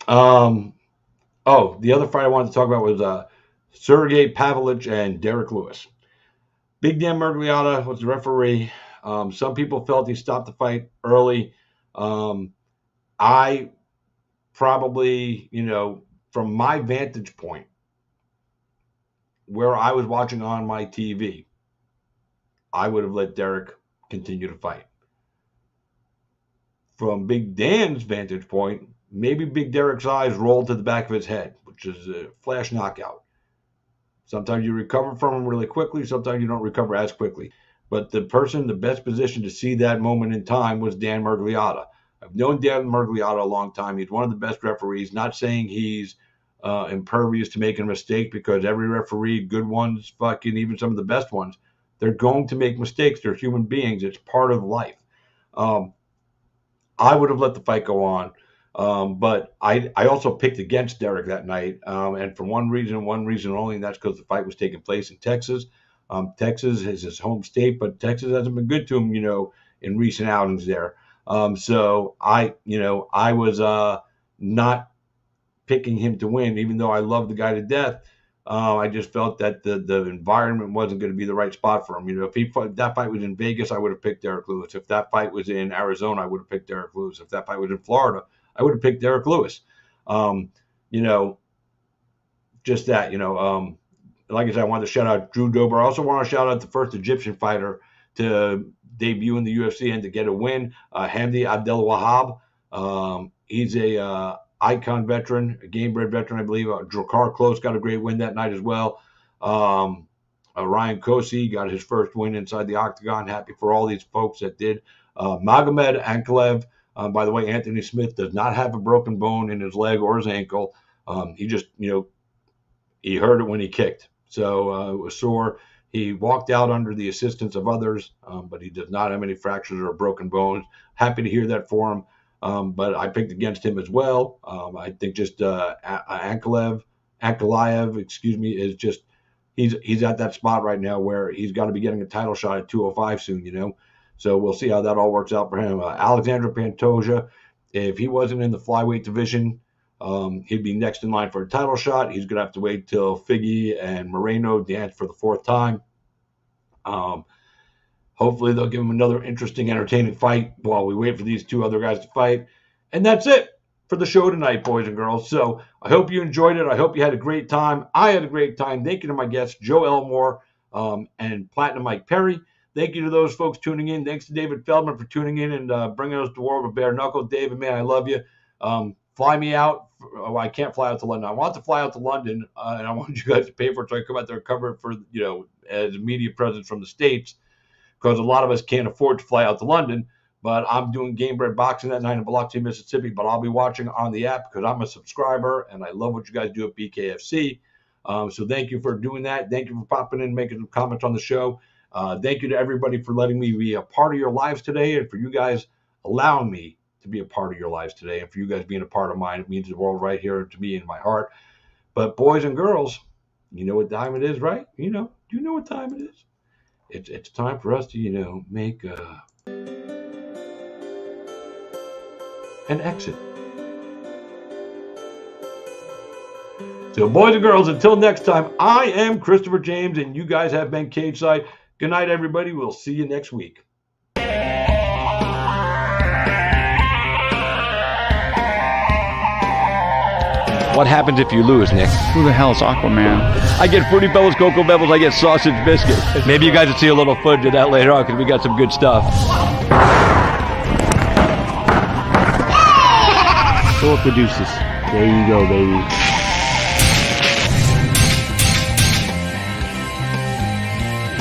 Oh, the other fight I wanted to talk about was Sergey Pavlovich and Derek Lewis. Big Dan Miragliotta was the referee. Some people felt he stopped the fight early. I probably, from my vantage point, where I was watching on my TV, I would have let Derek continue to fight. From Big Dan's vantage point, maybe Big Derek's eyes rolled to the back of his head, which is a flash knockout. Sometimes you recover from them really quickly. Sometimes you don't recover as quickly. But the person in the best position to see that moment in time was Dan Miragliotta. I've known Dan Miragliotta a long time. He's one of the best referees. Not saying he's impervious to making a mistake, because every referee, good ones, fucking even some of the best ones, they're going to make mistakes. They're human beings. It's part of life. I would have let the fight go on. But I also picked against Derek that night, and for one reason only, and that's because the fight was taking place in Texas. Texas is his home state, but Texas hasn't been good to him, in recent outings there. So I was not picking him to win, even though I love the guy to death. I just felt that the environment wasn't going to be the right spot for him. If that fight was in Vegas, I would have picked Derek Lewis. If that fight was in Arizona, I would have picked Derek Lewis. If that fight was in Florida, I would have picked Derek Lewis. Just that, like I said, I wanted to shout out Drew Dober. I also want to shout out the first Egyptian fighter to debut in the UFC and to get a win, Hamdi Abdelwahab. He's a icon veteran, a game-bred veteran, I believe. Drakkar Close got a great win that night as well. Ryan Kosi got his first win inside the octagon. Happy for all these folks that did. Magomed Ankalaev. By the way, Anthony Smith does not have a broken bone in his leg or his ankle. He just, he hurt it when he kicked. So it was sore. He walked out under the assistance of others, but he does not have any fractures or broken bones. Happy to hear that for him. But I picked against him as well. I think just Ankalaev, is just, he's at that spot right now where he's got to be getting a title shot at 205 soon, So we'll see how that all works out for him. Alexander Pantoja, if he wasn't in the flyweight division, he'd be next in line for a title shot. He's going to have to wait till Figgy and Moreno dance for the fourth time. Hopefully they'll give him another interesting, entertaining fight while we wait for these two other guys to fight. And that's it for the show tonight, boys and girls. So I hope you enjoyed it. I hope you had a great time. I had a great time. Thank you to my guests, Joe Elmore and Platinum Mike Perry. Thank you to those folks tuning in. Thanks to David Feldman for tuning in and bringing us to War with Bare Knuckle. David, man, I love you. Fly me out. Oh, I can't fly out to London. I want to fly out to London, and I want you guys to pay for it so I come out there and cover it for, as a media presence from the States, because a lot of us can't afford to fly out to London. But I'm doing Game Bred Boxing that night in Biloxi, Mississippi, but I'll be watching on the app because I'm a subscriber, and I love what you guys do at BKFC. So thank you for doing that. Thank you for popping in and making some comments on the show. Thank you to everybody for letting me be a part of your lives today, and for you guys allowing me to be a part of your lives today, and for you guys being a part of mine. It means the world right here to me in my heart. But boys and girls, you know what time it is, right? Do you know what time it is? It's time for us to, make an exit. So boys and girls, until next time, I am Christopher James, and you guys have been Cage Side. Good night, everybody. We'll see you next week. What happens if you lose, Nick? Who the hell's Aquaman? I get Fruity Pebbles, Cocoa Pebbles, I get sausage biscuit. Maybe you guys will see a little footage of that later on because we got some good stuff. Thor producers. There you go, baby.